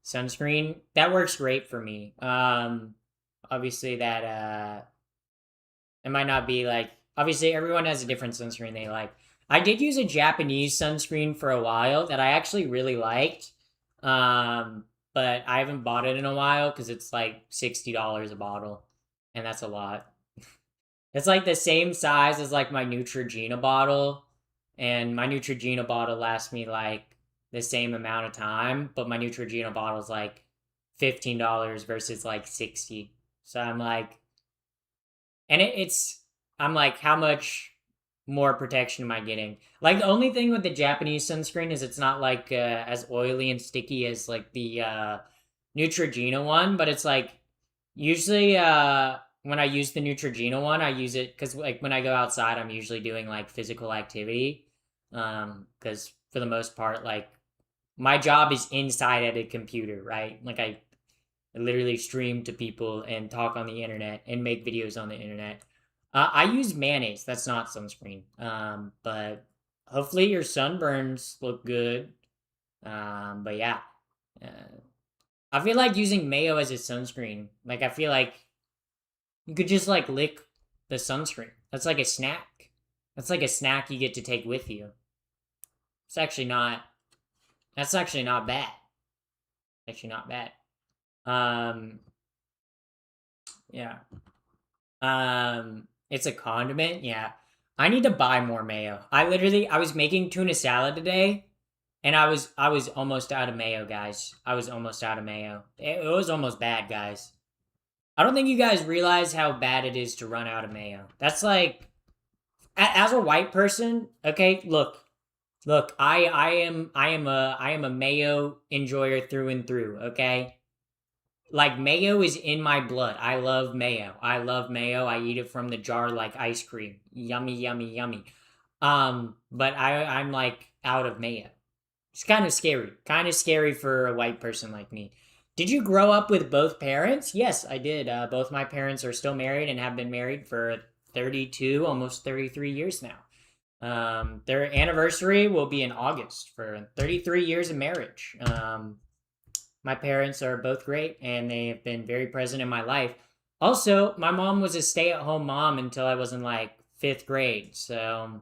S1: sunscreen. That works great for me. Obviously that it might not be like obviously everyone has a different sunscreen they like. I did use a Japanese sunscreen for a while that I actually really liked. Um, but I haven't bought it in a while because it's like $60 a bottle, and that's a lot. It's like the same size as like my Neutrogena bottle, and my Neutrogena bottle lasts me like the same amount of time, but my Neutrogena bottle is like $15 versus like 60. So I'm like, and it's I'm like, how much more protection am I getting? Like the only thing with the Japanese sunscreen is it's not like as oily and sticky as like the Neutrogena one, but it's like usually when I use the Neutrogena one, I use it because like when I go outside, I'm usually doing like physical activity. Because for the most part, like my job is inside at a computer, right? Like I literally stream to people and talk on the internet and make videos on the internet. I use mayonnaise. That's not sunscreen. But hopefully your sunburns look good. But yeah, uh, I feel like using mayo as a sunscreen. Like I feel like you could just like lick the sunscreen. That's like a snack. That's like a snack you get to take with you. It's actually not. That's actually not bad. Actually not bad. Um, yeah. It's a condiment. Yeah. I need to buy more mayo. I was making tuna salad today, and I was almost out of mayo, guys. I was almost out of mayo. It was almost bad, guys. I don't think you guys realize how bad it is to run out of mayo. That's like as a white person, okay, look, I am a mayo enjoyer through and through, okay? Like mayo is in my blood. I love mayo. I love mayo. I eat it from the jar like ice cream. Yummy, yummy, yummy. But I'm like out of mayo. It's kind of scary. Kind of scary for a white person like me. Did you grow up with both parents? Yes, I did. Both my parents are still married and have been married for 32, almost 33 years now. Their anniversary will be in August for 33 years of marriage. My parents are both great and they have been very present in my life. Also, my mom was a stay at home mom until I was in like fifth grade. So,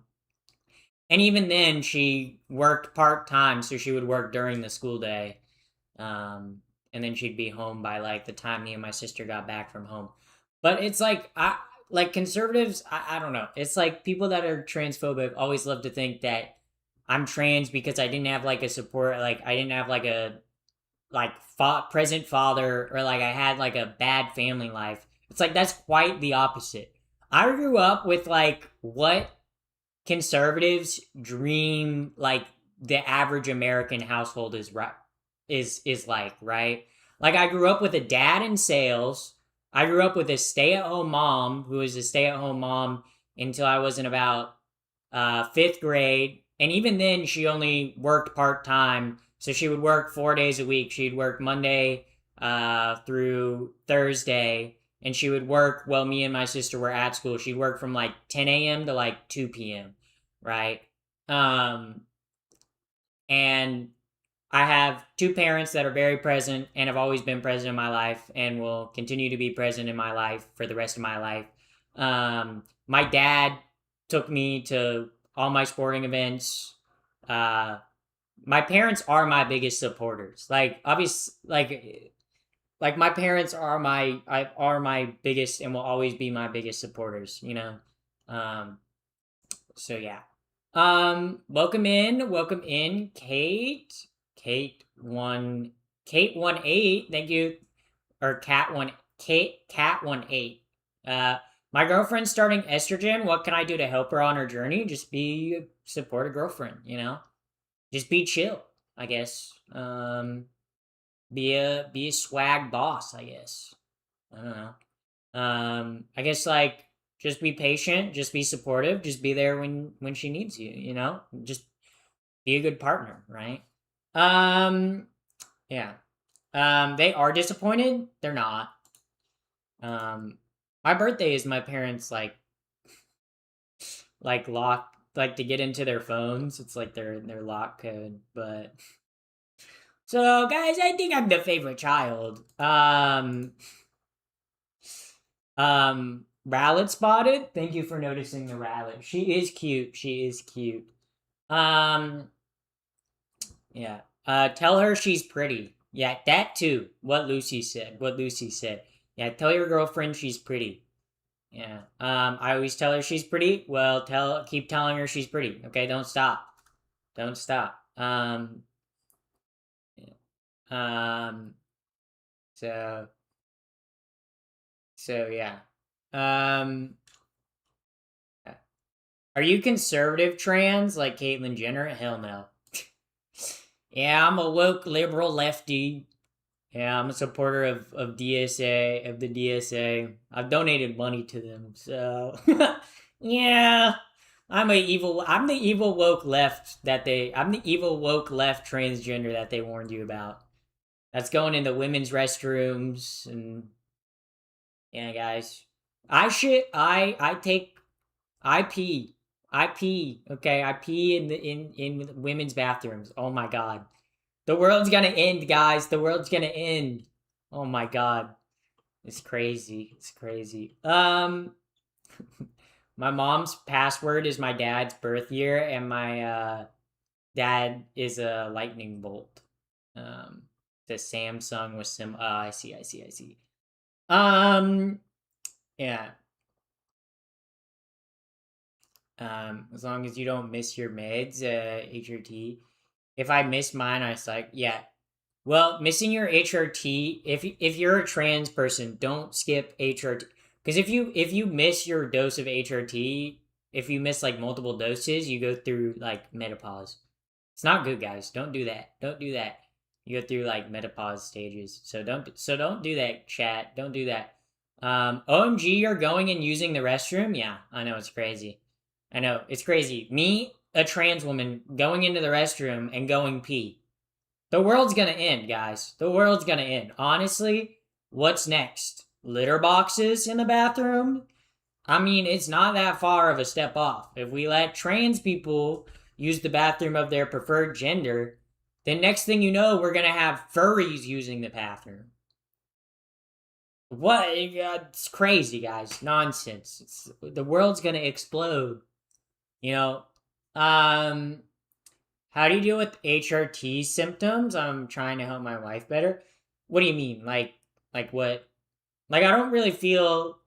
S1: and even then, she worked part time. So she would work during the school day. Um, and then she'd be home by like the time me and my sister got back from home. But it's like, like conservatives, I don't know. It's like people that are transphobic always love to think that I'm trans because I didn't have like a support, like I didn't have like a like present father or like I had like a bad family life. It's like that's quite the opposite. I grew up with like what conservatives dream like the average American household is right is like, right? Like I grew up with a dad in sales. I grew up with a stay-at-home mom who was a stay-at-home mom until I was in about fifth grade. And even then, she only worked part time. So she would work 4 days a week. She'd work Monday through Thursday, and she would work while me and my sister were at school. She'd work from like 10 a.m. to like 2 p.m., right? And I have two parents that are very present and have always been present in my life and will continue to be present in my life for the rest of my life. My dad took me to all my sporting events. My parents are my biggest supporters. Like obviously, like my parents are my biggest and will always be my biggest supporters. You know, so yeah. Welcome in, Kate. Kate 18. Thank you, or Cat 18. My girlfriend's starting estrogen. What can I do to help her on her journey? Just support a girlfriend. You know, just be chill. I guess. Be a swag boss. I guess. I don't know. I guess like just be patient, just be supportive, just be there when she needs you, you know? Just be a good partner, right? Yeah. They are disappointed. They're not. My birthday is my parents lock, like to get into their phones. It's like their lock code, but so guys, I think I'm the favorite child. Rowlet spotted. Thank you for noticing the Rowlet. She is cute. She is cute. Yeah. Tell her she's pretty. Yeah, that too. What Lucy said. Yeah, tell your girlfriend she's pretty. Yeah. I always tell her she's pretty. Well, keep telling her she's pretty. Okay, don't stop. Don't stop. Yeah. So yeah. Um Are you conservative trans like Caitlyn Jenner? Hell no. Yeah, I'm a woke liberal lefty. Yeah, I'm a supporter of DSA, of the DSA. I've donated money to them, so yeah. I'm the evil woke left I'm the evil woke left transgender that they warned you about. That's going into women's restrooms and yeah, guys. I pee. I pee. Okay, I pee in women's bathrooms. Oh my god. The world's gonna end, guys. The world's gonna end. Oh my god. It's crazy. It's crazy. My mom's password is my dad's birth year, and my dad is a lightning bolt. The Samsung with some. I see. Yeah. As long as you don't miss your meds, HRT. If I miss mine, I like, yeah. Well, missing your HRT, if you're a trans person, don't skip HRT. Because if you miss your dose of HRT, if you miss like multiple doses, you go through like menopause. It's not good, guys. Don't do that. Don't do that. You go through like menopause stages. So don't do that, chat. Don't do that. OMG, you're going and using the restroom? Yeah, I know it's crazy. I know it's crazy. Me, a trans woman, going into the restroom and going pee. The world's gonna end, guys. The world's gonna end. Honestly, what's next? Litter boxes in the bathroom? I mean, it's not that far of a step off. If we let trans people use the bathroom of their preferred gender, then next thing you know, we're gonna have furries using the bathroom. What? It's crazy, guys. Nonsense. The world's gonna explode. You know, how do you deal with HRT symptoms? I'm trying to help my wife better. What do you mean? Like what? Like I don't really feel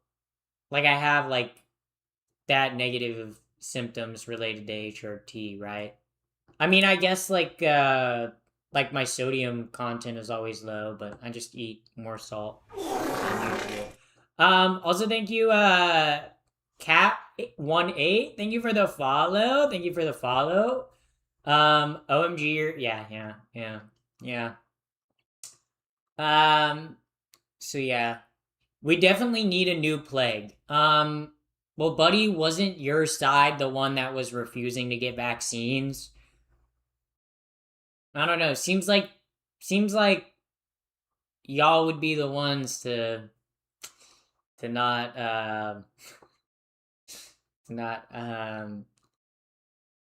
S1: like I have like that negative symptoms related to HRT, right? I mean, I guess like my sodium content is always low, but I just eat more salt than usual. Also thank you, Cat 18. Thank you for the follow. Thank you for the follow. OMG, yeah. So yeah, we definitely need a new plague. Well, buddy, wasn't your side the one that was refusing to get vaccines? I don't know. Seems like y'all would be the ones to not not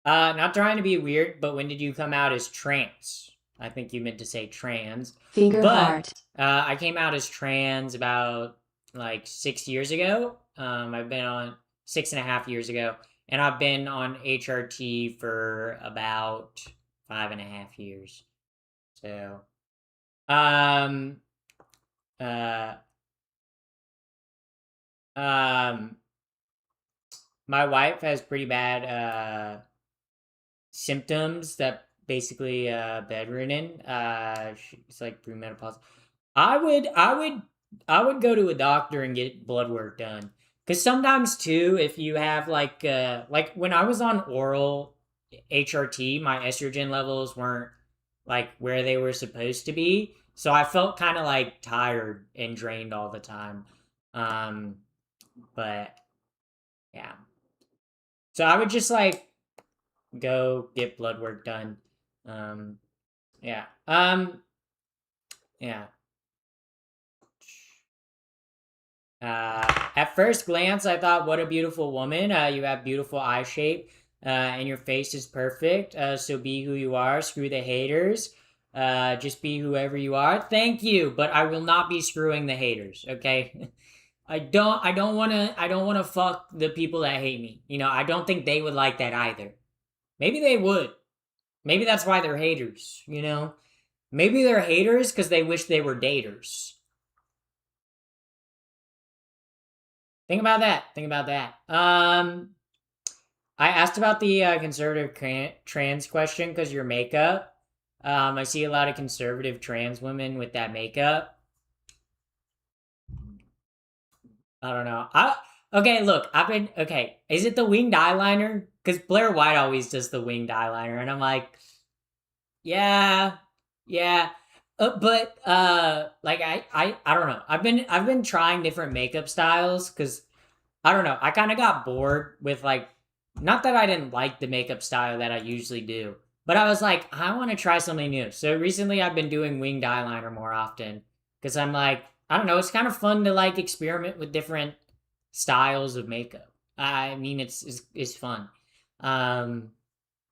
S1: not trying to be weird, but when did you come out as trans? I think you meant to say trans.
S2: Finger
S1: But
S2: heart.
S1: I came out as trans about like 6 years ago. I've been on 6.5 years ago, and I've been on HRT for about 5.5 years. So, um, uh, um, my wife has pretty bad symptoms that basically bedridden. She's like premenopause. I would go to a doctor and get blood work done. Cause sometimes too, if you have like when I was on oral HRT, my estrogen levels weren't like where they were supposed to be. So I felt kind of like tired and drained all the time. Um, but yeah. So I would just like go get blood work done. Um, yeah. Yeah. At first glance, I thought, what a beautiful woman. You have beautiful eye shape, and your face is perfect. So be who you are. Screw the haters. Just be whoever you are. Thank you, but I will not be screwing the haters. Okay. I don't want to fuck the people that hate me. I don't think they would like that either. Maybe they would. Maybe that's why they're haters. Maybe they're haters because they wish they were daters. Think about that. Think about that. I asked about the conservative trans question because your makeup. I see a lot of conservative trans women with that makeup. I don't know. Okay. Look, I've been okay. Is it the winged eyeliner? Because Blair White always does the winged eyeliner, and I'm like, yeah, yeah. But like I don't know. I've been trying different makeup styles because I don't know. I kind of got bored with like, not that I didn't like the makeup style that I usually do, but I was like, I want to try something new. So recently I've been doing winged eyeliner more often because I'm like, I don't know, it's kind of fun to like experiment with different styles of makeup. I mean, it's fun. Um,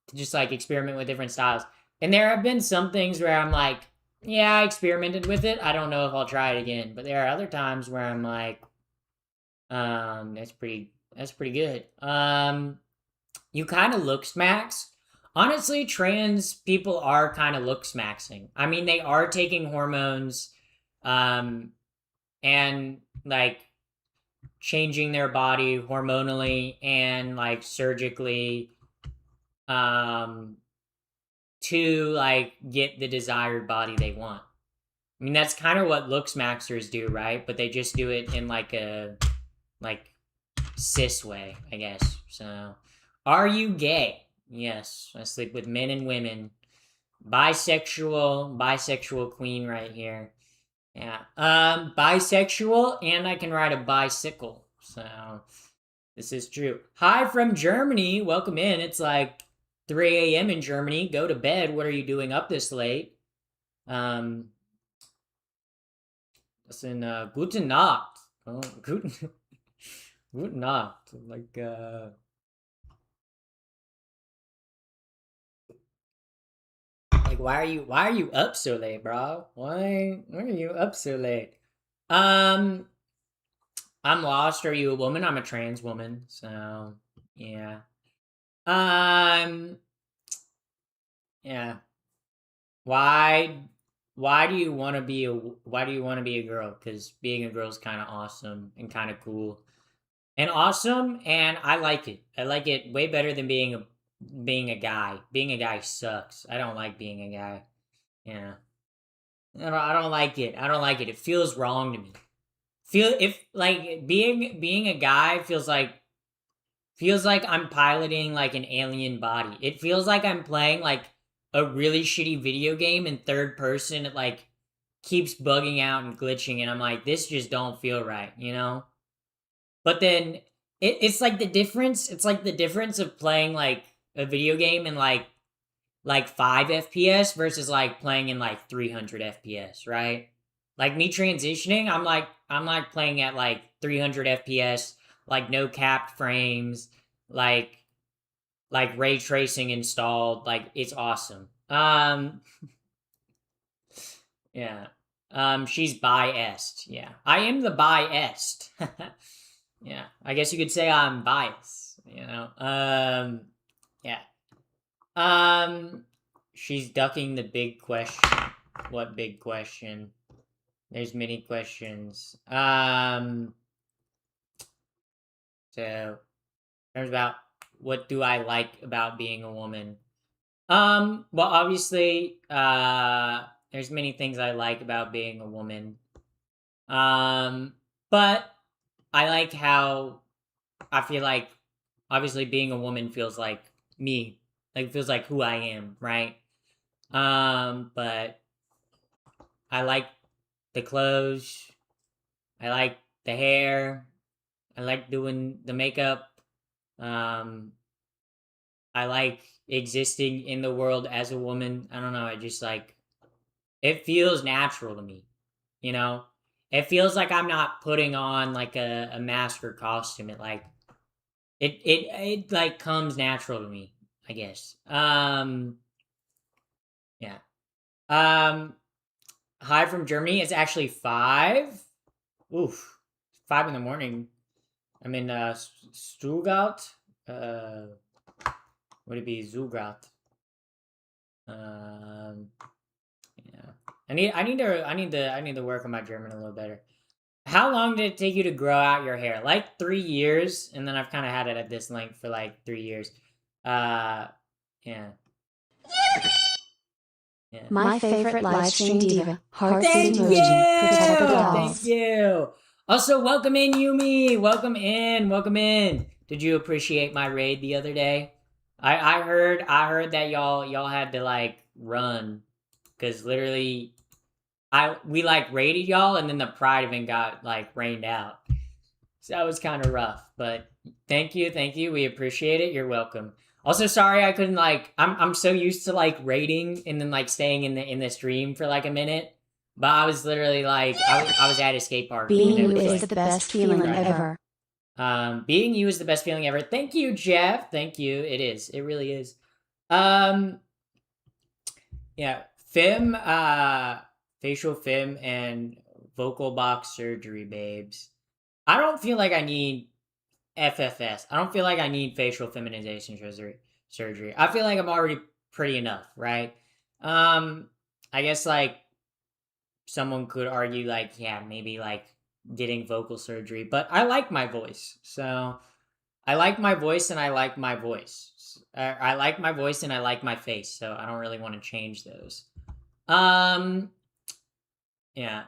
S1: to just like experiment with different styles. And there have been some things where I'm like, yeah, I experimented with it. I don't know if I'll try it again. But there are other times where I'm like, that's pretty good. You kind of look smacks. Honestly, trans people are kind of look smaxing. I mean, they are taking hormones, um, and like changing their body hormonally and like surgically, um, to like get the desired body they want. I mean, that's kind of what looks maxers do, right? But they just do it in like a like cis way, I guess. So, are you gay? Yes, I sleep with men and women. Bisexual queen right here. Yeah. Bisexual, and I can ride a bicycle. So, this is true. Hi from Germany. Welcome in. It's like 3 a.m. in Germany. Go to bed. What are you doing up this late? Um, listen, guten Nacht. Oh, guten Nacht. Like, why are you up so late, bro? Why are you up so late? Um, I'm lost. Are you a woman? I'm a trans woman. So yeah. Um, yeah. Why why do you want to be a girl? Because being a girl is kind of awesome and kind of cool and awesome, and I like it. I like it way better than being a guy. Being a guy sucks. I don't like being a guy. Yeah. I don't like it. I don't like it. It feels wrong to me. Feel if like being a guy feels like I'm piloting like an alien body. It feels like I'm playing like a really shitty video game in third person. It like keeps bugging out and glitching, and I'm like, this just don't feel right? But then it's like the difference. It's like the difference of playing like a video game in like 5 FPS versus like playing in like 300 FPS, right? Like me transitioning, I'm like playing at like 300 FPS, like no capped frames, like ray tracing installed, like it's awesome. Yeah. She's biased. Yeah. I am the biased. Yeah. I guess you could say I'm biased, you know. Yeah. Um she's ducking the big question. What big question? There's many questions. So there's about what do I like about being a woman? Well, obviously, there's many things I like about being a woman. Um, but I like how I feel like obviously being a woman feels like me, like feels like who I am, right? But I like the clothes, I like the hair, I like doing the makeup. Um, I like existing in the world as a woman. I don't know. I just like it feels natural to me, you know? It feels like I'm not putting on like a mask or costume. It like it like comes natural to me, I guess. Yeah. Um Hi from Germany. It's actually 5. Oof. 5 in the morning. I'm in Stuttgart. Uh would it be Zugat? Um yeah. I need to work on my German a little better. How long did it take you to grow out your hair? Like 3 years, and then I've kind of had it at this length for like 3 years. Uh, yeah, yeah.
S2: My favorite live stream diva. Heart
S1: Thank
S2: emoji. Protect the
S1: you, thank
S2: dolls.
S1: you. Also, welcome in, Yumi. Welcome in, welcome in. Did you appreciate my raid the other day? I heard that y'all had to like run because literally we like raided y'all and then the pride event got like rained out. So that was kind of rough, but thank you, thank you. We appreciate it. You're welcome. Also, sorry I couldn't like. I'm so used to like raiding and then like staying in the stream for like a minute, but I was literally like I was at a skate park
S2: Being
S1: and it
S2: you
S1: was
S2: is
S1: like
S2: the best feeling
S1: right.
S2: ever.
S1: Being you is the best feeling ever. Thank you, Jeff. Thank you. It is. It really is. Um, yeah, facial fem and vocal box surgery, babes. I don't feel like I need FFS. I don't feel like I need facial feminization surgery. I feel like I'm already pretty enough, right? Um, I guess like someone could argue like, yeah, maybe like getting vocal surgery, but I like my voice. So I like my voice and I like my voice. I like my voice and I like my face, so I don't really want to change those. Um, yeah.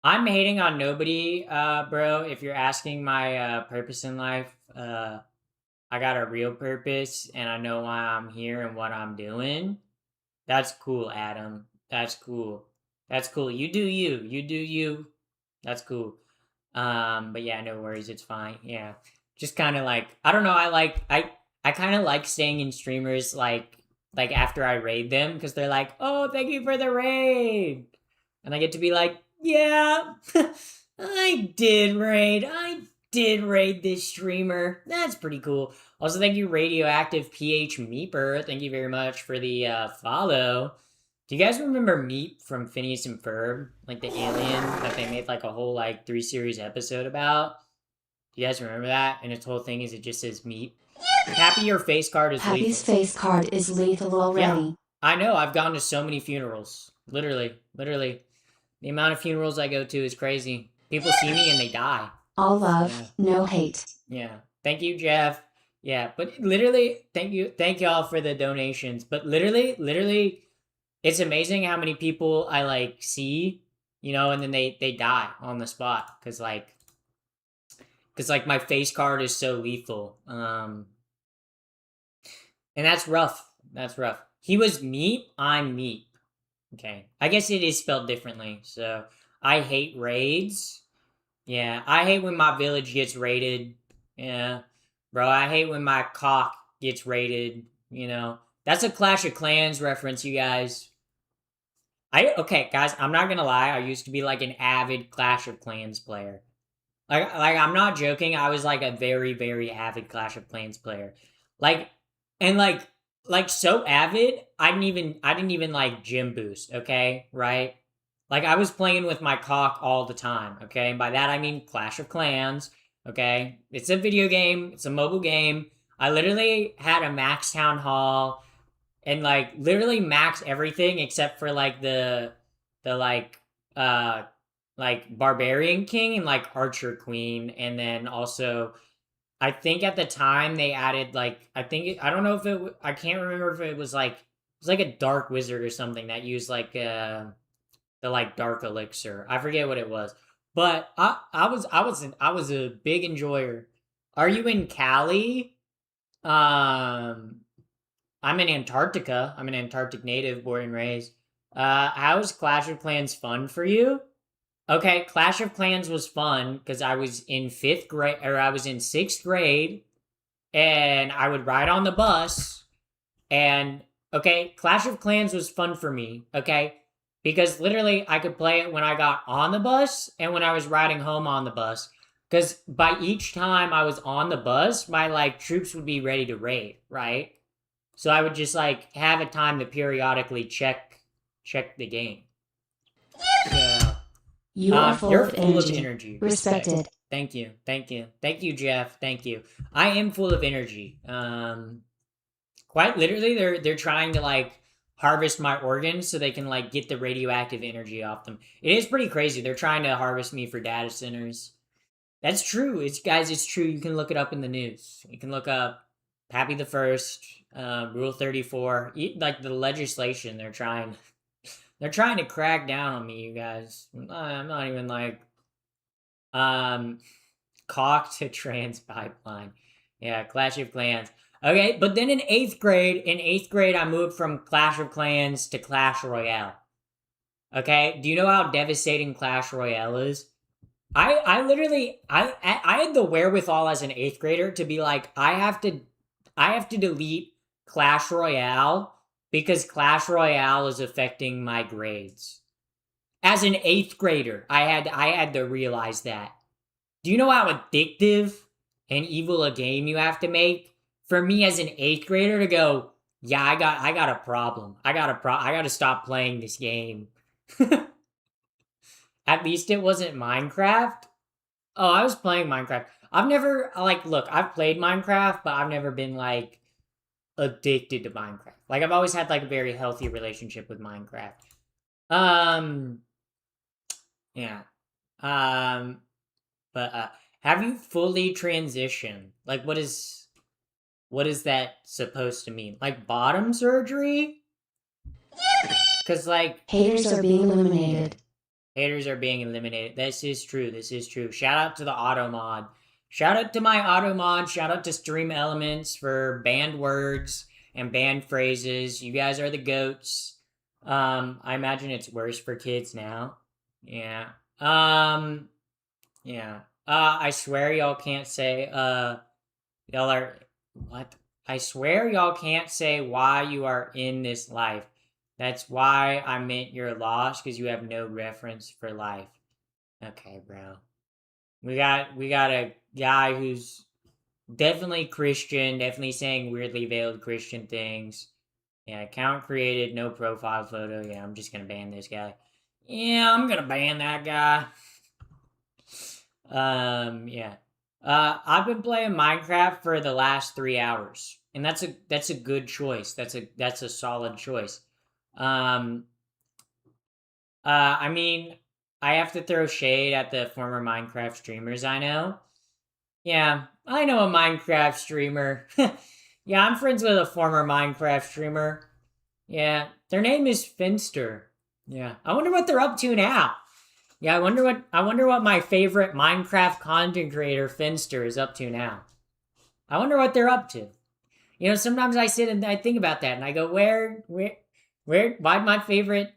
S1: I'm hating on nobody, bro. If you're asking my purpose in life, I got a real purpose and I know why I'm here and what I'm doing. That's cool, Adam. That's cool. That's cool. You do you. You do you. That's cool. But yeah, no worries. It's fine. Yeah. Just kind of like I don't know. I kind of like staying in streamers like after I raid them because they're like, oh, thank you for the raid, and I get to be like, yeah, I did raid this streamer. That's pretty cool. Also, thank you, Radioactive PH Meeper. Thank you very much for the follow. Do you guys remember Meep from Phineas and Ferb? Like the alien that they made like a whole like 3 series episode about? Do you guys remember that? And its whole thing is it just says Meep. Happy your face card is
S2: Happy's
S1: lethal.
S2: face card is lethal already.
S1: Yeah, I know. I've gone to so many funerals. Literally. Literally. The amount of funerals I go to is crazy. People see me and they die.
S2: All love,
S1: Yeah.
S2: no hate.
S1: Yeah. Thank you, Jeff. Yeah, but literally, thank y'all for the donations. But literally, it's amazing how many people I like see, and then they die on the spot because my face card is so lethal. And that's rough. That's rough. He was Meep. I'm Meep. Okay, I guess it is spelled differently. So I hate raids. Yeah, I hate when my village gets raided. Yeah, bro, I hate when my cock gets raided. That's a Clash of Clans reference, you guys. Okay, guys, I'm not gonna lie. I used to be like an avid Clash of Clans player. Like I'm not joking. I was like a very, very avid Clash of Clans player. Like, and like so avid. I didn't even like gym boost. Okay, right? Like I was playing with my cock all the time. Okay, and by that I mean Clash of Clans. Okay, it's a video game. It's a mobile game. I literally had a max town hall and like literally max everything except for like the uh like barbarian king and like archer queen, and then also I think at the time they added like I don't know if I can't remember if it was like a dark wizard or something that used like the like dark elixir. I forget what it was, but I was a big enjoyer. Are you in Cali? um I'm in Antarctica. I'm an Antarctic native, born and raised. How is Clash of Clans fun for you? Okay, Clash of Clans was fun because I was in fifth grade, or I was in sixth grade, and I would ride on the bus. And okay, Clash of Clans was fun for me. Okay, because literally I could play it when I got on the bus and when I was riding home on the bus. Because by each time I was on the bus, my like troops would be ready to raid, right? So I would just like have a time to periodically check the game. So
S2: You are full
S1: you're
S2: of
S1: full of
S2: energy.
S1: energy.
S2: Respected.
S1: Thank you. Thank you, Jeff. Thank you. I am full of energy. Quite literally, they're trying to like harvest my organs so they can like get the radioactive energy off them. It is pretty crazy. They're trying to harvest me for data centers. That's true. It's guys. It's true. You can look it up in the news. You can look up Pappy the First, Rule 34. Like the legislation, they're trying to crack down on me. You guys, I'm not even like um cock to trans pipeline. Yeah, Clash of Clans. Okay, but then in eighth grade, I moved from Clash of Clans to Clash Royale. Okay, do you know how devastating Clash Royale is? I literally I had the wherewithal as an eighth grader to be like I have to delete Clash Royale because Clash Royale is affecting my grades. As an eighth grader, I had to realize that. Do you know how addictive and evil a game you have to make for me as an eighth grader to go? Yeah, I got a problem. I got to stop playing this game. At least it wasn't Minecraft. Oh, I was playing Minecraft. I've never like look, I've played Minecraft, but I've never been like addicted to Minecraft. Like I've always had like a very healthy relationship with Minecraft. Um yeah. Um but have you fully transitioned? Like what is that supposed to mean? Like bottom surgery? Cuz like
S2: Haters are being eliminated.
S1: haters are being eliminated. This is true. This is true. Shout out to the auto mod. Shout out to my auto mod. Shout out to Stream Elements for banned words and banned phrases. You guys are the goats. I imagine it's worse for kids now. Yeah. Yeah. I swear y'all can't say y'all are what? I swear y'all can't say why you are in this life. That's why I meant you're lost because you have no reference for life. Okay, bro. We got a guy who's definitely Christian, definitely saying weirdly veiled Christian things. Yeah, account created, no profile photo. Yeah, I'm just gonna ban this guy. Yeah, I'm gonna ban that guy. Yeah. I've been playing Minecraft for the last 3 hours, and that's a good choice. That's a solid choice. Um, I mean, I have to throw shade at the former Minecraft streamers I know. Yeah, I know a Minecraft streamer. Yeah, I'm friends with a former Minecraft streamer. Yeah, their name is Finster. Yeah, I wonder what they're up to now. Yeah, I wonder what my favorite Minecraft content creator Finster is up to now. I wonder what they're up to. Sometimes I sit and I think about that and I go, why'd my favorite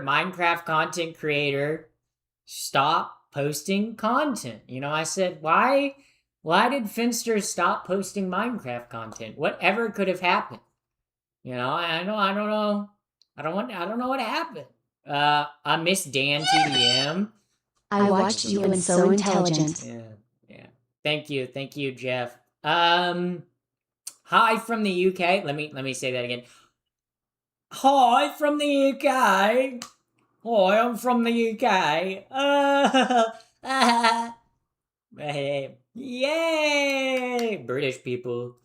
S1: Minecraft content creator stop posting content? I said, why did Finster stop posting Minecraft content? Whatever could have happened? You know, I don't know. I don't know what happened. I miss Dan TDM.
S2: I watched you and So Intelligent.
S1: Yeah, yeah. Thank you, Jeff. Hi from the UK. Let me say that again. Hi from the UK. Hi, I'm from the UK. Yay! British people.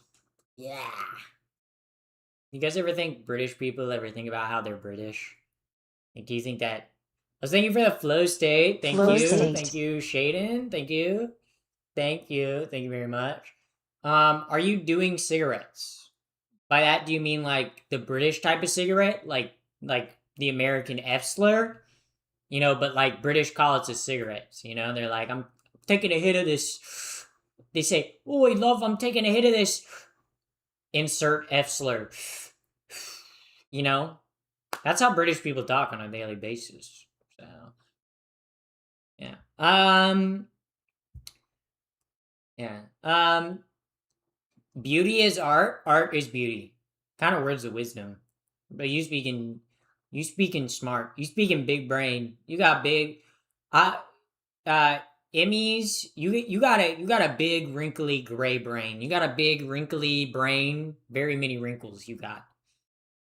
S1: Yeah. You guys ever think British people ever think about how they're British? Like, do you think that? I was thinking for the flow state. Thank
S2: Flow
S1: you.
S2: state.
S1: Thank you, Shaden. Thank you. Thank you. Thank you very much. Are you doing cigarettes? By that, do you mean like the British type of cigarette? Like the American F slur? You know, but like British call it a cigarettes, you know? They're like, I'm taking a hit of this. They say, oh, love, I'm taking a hit of this. Insert F slur. You know? That's how British people talk on a daily basis. So, yeah. Yeah. Beauty is art. Art is beauty. Kind of words of wisdom. But you speaking smart. You speaking big brain. You got big. Uh, uh, Emmys. You got a big wrinkly gray brain. You got a big wrinkly brain. Very many wrinkles. You got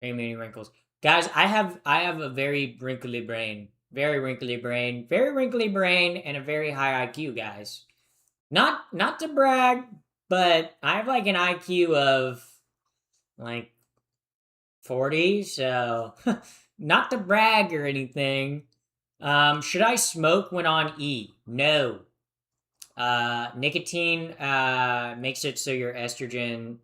S1: very many wrinkles. Guys, I have a very wrinkly brain. Very wrinkly brain. Very wrinkly brain and a very high IQ, guys. Not to brag, but I have like an IQ of like 40, so not to brag or anything. Should I smoke when on E? No. Nicotine makes it so your estrogen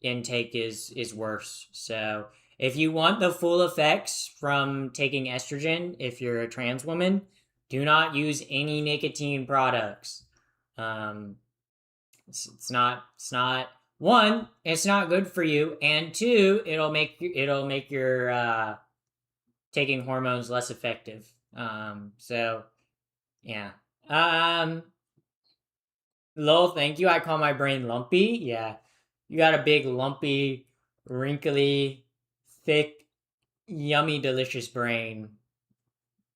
S1: intake is worse. So if you want the full effects from taking estrogen, if you're a trans woman, do not use any nicotine products. Um, it's not one, it's not good for you, and two, it'll make your taking hormones less effective. So yeah. Lol, thank you. I call my brain lumpy. Yeah. You got a big, lumpy, wrinkly, thick, yummy, delicious brain.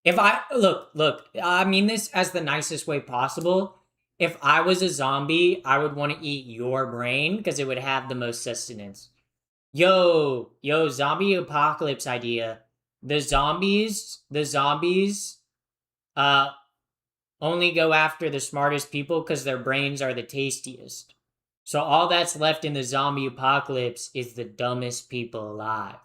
S1: If I look, I mean this as the nicest way possible. If I was a zombie, I would want to eat your brain because it would have the most sustenance. Yo, zombie apocalypse idea. The zombies, uh, only go after the smartest people because their brains are the tastiest. So all that's left in the zombie apocalypse is the dumbest people alive.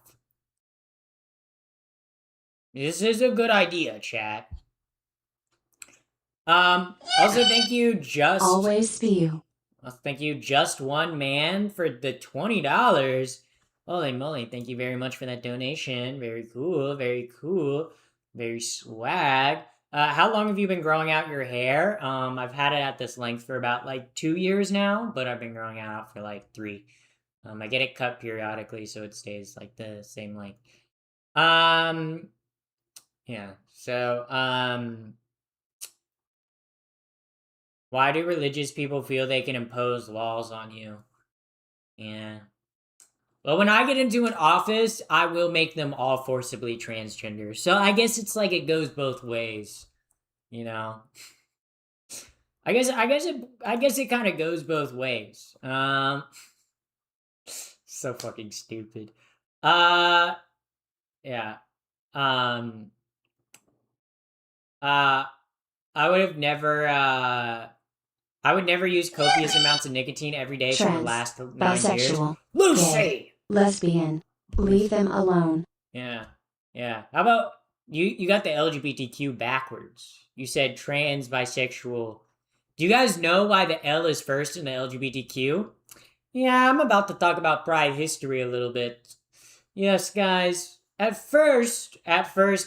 S1: This is a good idea, chat. Also thank you,
S2: Always be you.
S1: thank you, Just One Man, for the $20. Holy moly, thank you very much for that donation. Very cool, very cool, very swag. How long have you been growing out your hair? I've had it at this length for about like 2 years now, but I've been growing it out for like 3. I get it cut periodically, so it stays like the same length. Yeah. So, why do religious people feel they can impose laws on you? Yeah. Well, when I get into an office, I will make them all forcibly transgender. So I guess it's like it goes both ways, you know. I guess it kind of goes both ways. So fucking stupid. Yeah. Um uh I would have never I would never use copious amounts of nicotine every day for the
S2: Trans,
S1: last 9 years.
S2: bisexual,
S1: Lucy!
S2: gay, lesbian. Leave them alone.
S1: Yeah. Yeah. How about you got the LGBTQ backwards. You said trans, bisexual. Do you guys know why the L is first in the LGBTQ? Yeah, I'm about to talk about Pride history a little bit. Yes, guys. At first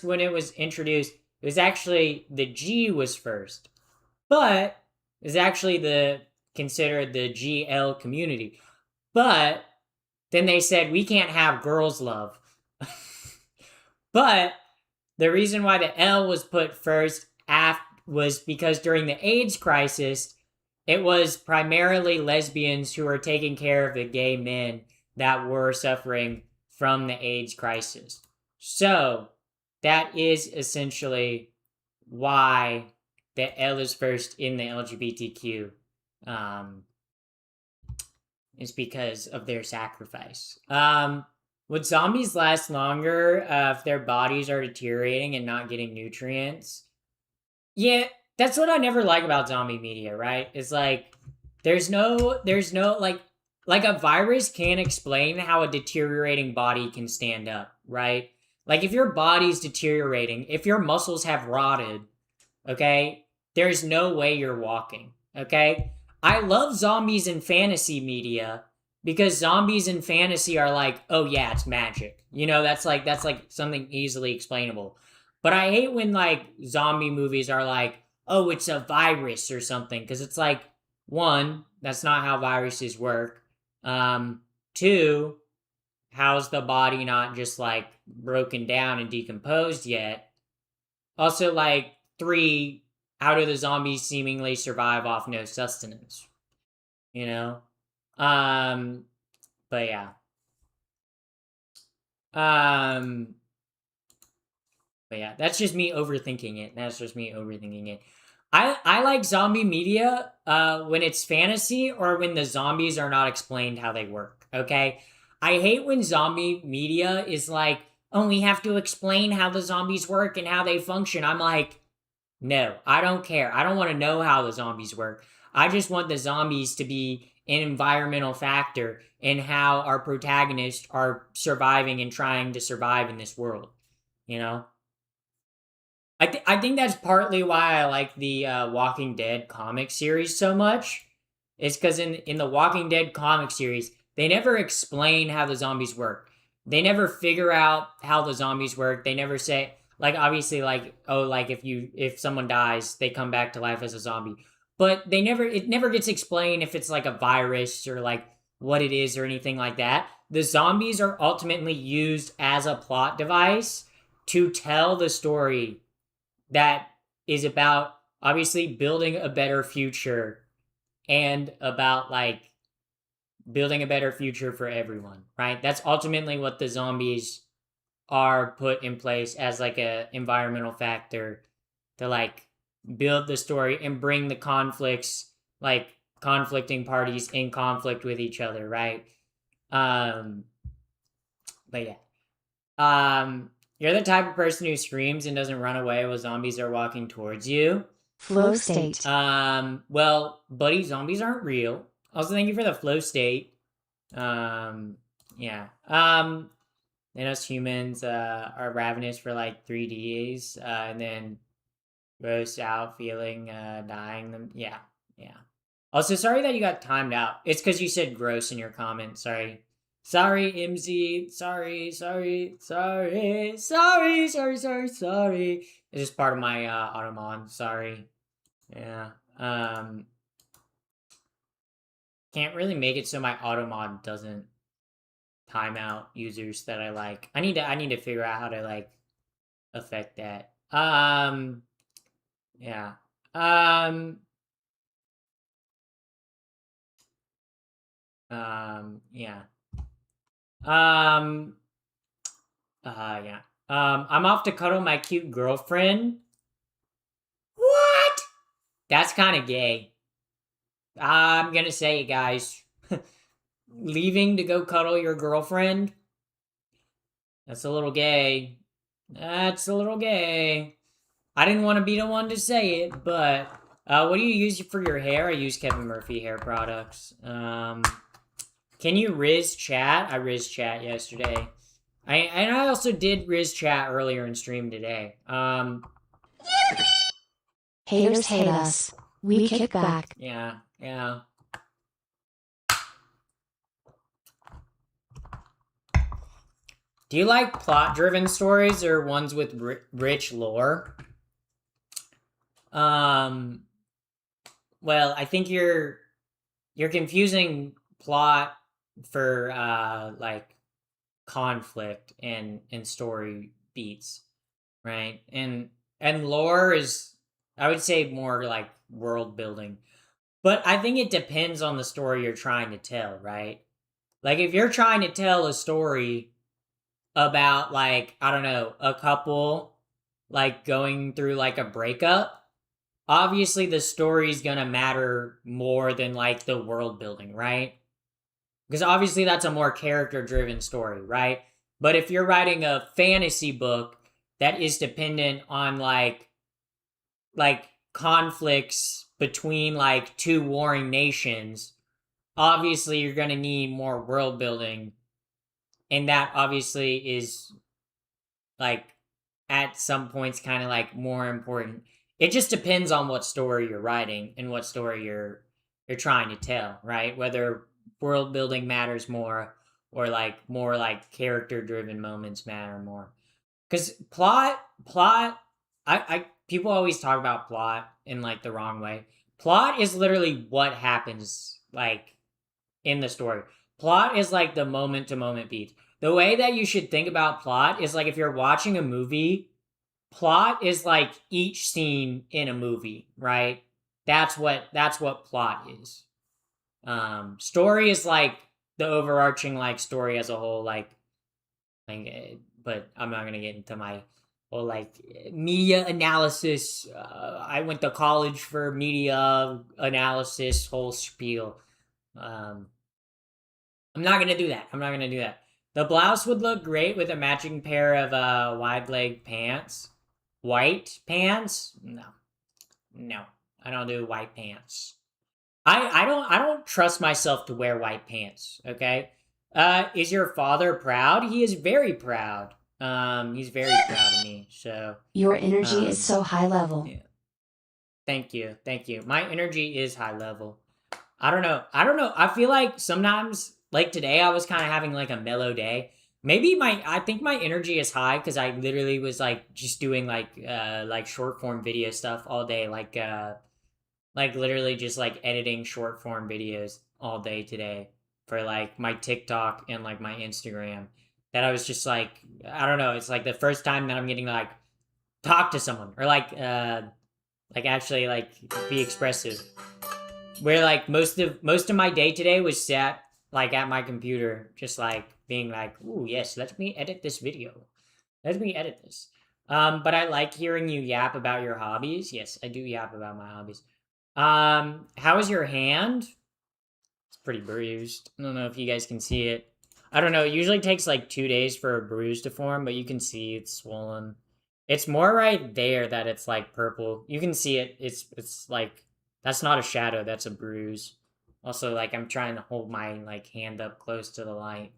S1: when it was introduced, it was actually the G was first. But it's actually considered the GL community. But then they said we can't have girls love. But the reason why the L was put first was because during the AIDS crisis, it was primarily lesbians who were taking care of the gay men that were suffering from the AIDS crisis. So that is essentially why the L is first in the LGBTQ, is because of their sacrifice. Would zombies last longer if their bodies are deteriorating and not getting nutrients? Yeah, that's what I never like about zombie media, right? It's like there's no like a virus can't explain how a deteriorating body can stand up, right? Like if your body's deteriorating, if your muscles have rotted, okay, there's no way you're walking, okay? I love zombies in fantasy media because zombies in fantasy are like, oh yeah, it's magic. That's like something easily explainable. But I hate when like zombie movies are like, oh, it's a virus or something because it's like one, that's not how viruses work. Two, how's the body not just like broken down and decomposed yet? Also, like, three, how do the zombies seemingly survive off no sustenance? You know? Um, but yeah. Um, but yeah, that's just me overthinking it. That's just me overthinking it. I like zombie media when it's fantasy or when the zombies are not explained how they work. Okay? I hate when zombie media is like, oh, we have to explain how the zombies work and how they function. I'm like, no, I don't care. I don't want to know how the zombies work. I just want the zombies to be an environmental factor in how our protagonists are surviving and trying to survive in this world. You know? I think that's partly why I like the Walking Dead comic series so much. It's because in the Walking Dead comic series, they never explain how the zombies work. They never figure out how the zombies work. They never say like obviously like oh like if someone dies, they come back to life as a zombie. But it never gets explained if it's like a virus or like what it is or anything like that. The zombies are ultimately used as a plot device to tell the story that is about obviously building a better future and about like building a better future for everyone, right? That's ultimately what the zombies are put in place as like a environmental factor to like build the story and bring the conflicts, like conflicting parties in conflict with each other, right? um but yeah. You're the type of person who screams and doesn't run away while zombies are walking towards you.
S2: Flow state.
S1: Well, buddy, zombies aren't real. Also, thank you for the flow state. Yeah. Then us humans are ravenous for like 3 days, and then gross out, feeling dying. Them. Yeah, yeah. Also, sorry that you got timed out. It's because you said gross in your comment. Sorry. Sorry, MZ. Sorry, sorry, sorry, sorry, sorry, sorry, sorry. It's just part of my automon. Sorry. Yeah. Can't really make it so my automod doesn't time out users that I like. I need to figure out how to like affect that. Yeah. Yeah. Um, yeah. I'm off to cuddle my cute girlfriend. What? That's kind of gay. I'm gonna say it, guys. Leaving to go cuddle your girlfriend? That's a little gay. That's a little gay. I didn't want to be the one to say it, but what do you use for your hair? I use Kevin Murphy hair products. Can you Riz chat? I Riz chat yesterday. I also did Riz chat earlier in stream today.
S2: Haters hate us. We kick back.
S1: Yeah, yeah. Do you like plot-driven stories or ones with rich lore? Well, I think you're confusing plot for like conflict and story beats, right? And lore is, I would say, more like world building. But I think it depends on the story you're trying to tell, right? Like if you're trying to tell a story about like, I don't know, a couple like going through like a breakup, obviously the story's gonna matter more than like the world building, right? Because obviously that's a more character driven story, right? But if you're writing a fantasy book that is dependent on like conflicts between like two warring nations, obviously you're going to need more world building, and that obviously is like at some points kind of like more important. It just depends on what story you're writing and what story you're trying to tell, right? Whether world building matters more or like more like character driven moments matter more. Cuz plot I people always talk about plot in like the wrong way. Plot is literally what happens like in the story. Plot is like the moment to moment beats. The way that you should think about plot is like if you're watching a movie, plot is like each scene in a movie, right? That's what plot is. Story is like the overarching like story as a whole, but I'm not gonna get into my whole like media analysis. I went to college for media analysis, whole spiel. Um, I'm not gonna do that. I'm not gonna do that. The blouse would look great with a matching pair of wide leg pants. White pants? No, no, I don't do white pants. I don't trust myself to wear white pants. Okay. Is your father proud? He is very proud. He's very proud of me. So,
S2: Your energy is
S1: um,
S2: so high level.
S1: yeah. Thank you, thank you. My energy is high level. I don't know. I don't know. I feel like sometimes, like today, I was kind of having like a mellow day. Maybe I think my energy is high because I literally was like just doing like short form video stuff all day, like literally just like editing short form videos all day today for like my TikTok and like my Instagram. That I was just like, I don't know. It's like the first time that I'm getting to, like talk to someone or like actually like be expressive, where like most of my day today was sat like at my computer just like being like, ooh, yes, let me edit this video, let me edit this. But I like hearing you yap about your hobbies. Yes, I do yap about my hobbies. How is your hand? It's pretty bruised. I don't know if you guys can see it. I don't know, it usually takes like 2 days for a bruise to form, but you can see it's swollen. It's more right there that it's like purple. You can see it. It's like that's not a shadow, that's a bruise. Also, like I'm trying to hold my like hand up close to the light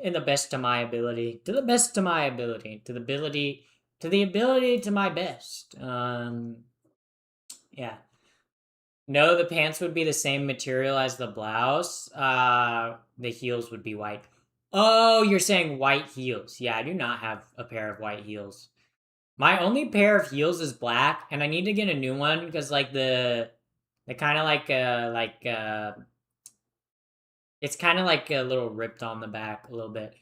S1: in the best to my ability. To the best to my ability. To the ability to my best. Yeah. No, the pants would be the same material as the blouse. The heels would be white. Oh, you're saying white heels. Yeah, I do not have a pair of white heels. My only pair of heels is black, and I need to get a new one because like the kind of it's kind of like a little ripped on the back a little bit.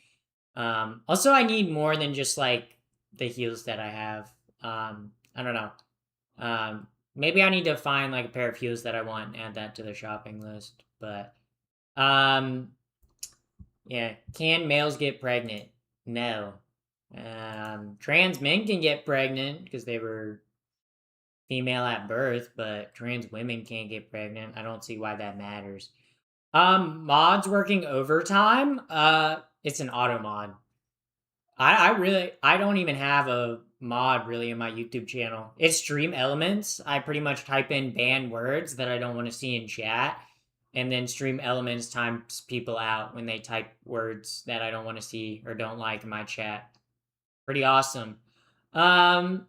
S1: Also, I need more than just like the heels that I have. I don't know. Maybe I need to find like a pair of heels that I want and add that to the shopping list. But um, yeah, can males get pregnant? No. Trans men can get pregnant because they were female at birth, but trans women can't get pregnant. I don't see why that matters. Mods working overtime? It's an auto mod. I don't even have a mod really in my YouTube channel. It's Stream Elements. I pretty much type in banned words that I don't want to see in chat, and then Stream Elements times people out when they type words that I don't want to see or don't like in my chat. Pretty awesome. Um,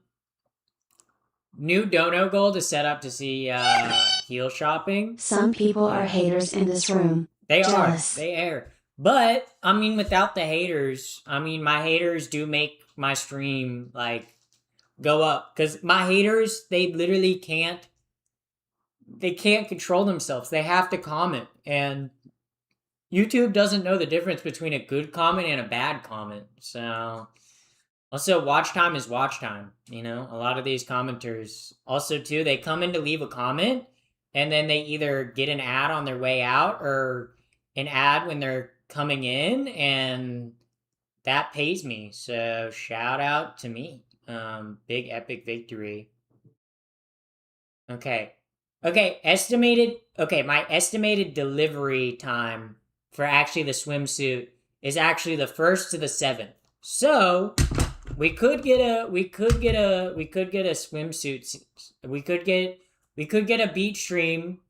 S1: New dono goal to set up to see heel shopping.
S2: Some people are haters in this room.
S1: They
S2: Jealous.
S1: are. They are. But I mean, without the haters, I mean, my haters do make my stream like go up because my haters, they literally can't. They can't control themselves. They have to comment, and YouTube doesn't know the difference between a good comment and a bad comment. So, also, watch time is watch time. You know, a lot of these commenters also too, they come in to leave a comment, and then they either get an ad on their way out or an ad when they're coming in, and that pays me. So shout out to me. Big epic victory. Okay. My estimated delivery time for actually the swimsuit is actually the 1st to the 7th. So, we could get a swimsuit. We could get a beach stream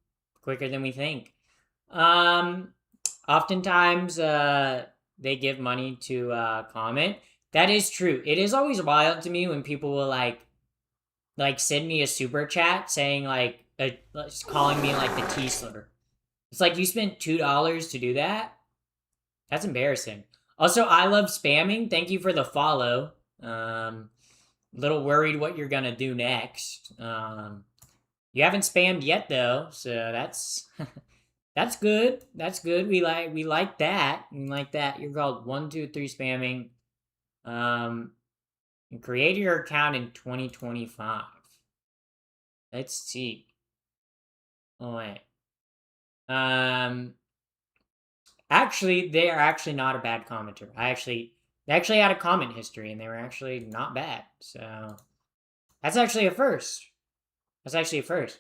S1: quicker than we think. Um Oftentimes they give money to comment. That is true. It is always wild to me when people will like send me a super chat saying calling me like the tea slur. It's like you spent $2 to do that. That's embarrassing. Also, I love spamming. Thank you for the follow. Little worried what you're gonna do next. You haven't spammed yet though, so that's that's good. That's good. We like that. We like that. You're called 123 spamming. Create your account in 2025. Let's see. Oh wait. Actually, they are actually not a bad commenter. They actually had a comment history and they were actually not bad. So that's actually a first. That's actually a first.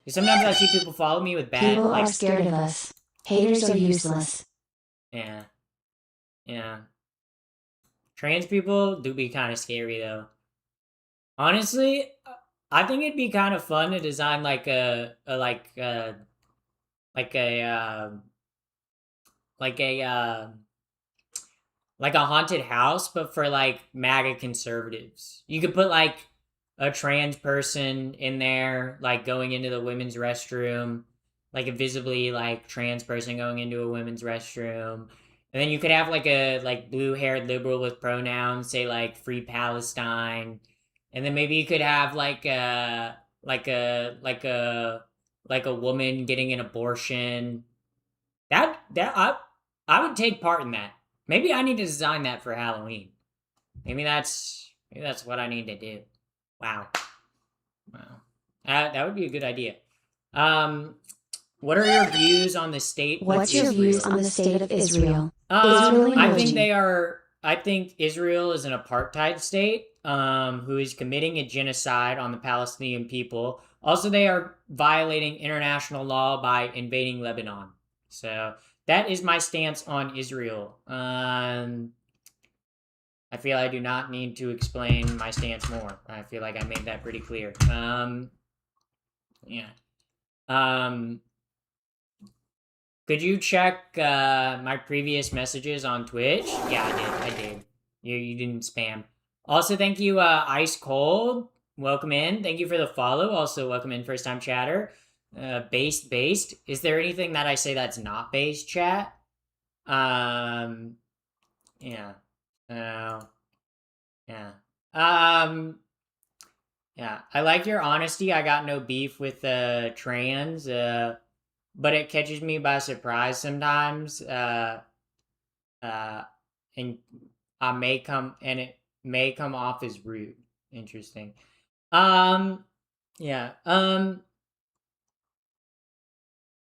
S1: Sometimes I see people follow me with bad.
S2: People are scared of us. Haters are useless.
S1: Yeah. Yeah. Trans people do be kind of scary though. Honestly, I think it'd be kind of fun to design like like a like a like a haunted house, but for like MAGA conservatives. You could put like a trans person in there, like going into the women's restroom, like a visibly like trans person going into a women's restroom. And then you could have like a like blue-haired liberal with pronouns, say like free Palestine. And then maybe you could have like a woman getting an abortion. I would take part in that. Maybe I need to design that for Halloween. Maybe that's what I need to do. Wow. That would be a good idea. What are your views on the state?
S2: What's your views on the state of Israel?
S1: I think Israel is an apartheid state, who is committing a genocide on the Palestinian people. Also, they are violating international law by invading Lebanon. So that is my stance on Israel. I feel I do not need to explain my stance more. I feel like I made that pretty clear. Yeah. Could you check my previous messages on Twitch? Yeah, I did. You didn't spam. Also, thank you, Ice Cold. Welcome in. Thank you for the follow. Also, welcome in, first time chatter. Based. Is there anything that I say that's not based, chat? Yeah. Yeah. Yeah. I like your honesty. I got no beef with trans. But it catches me by surprise sometimes. And it may come off as rude. Interesting. Yeah.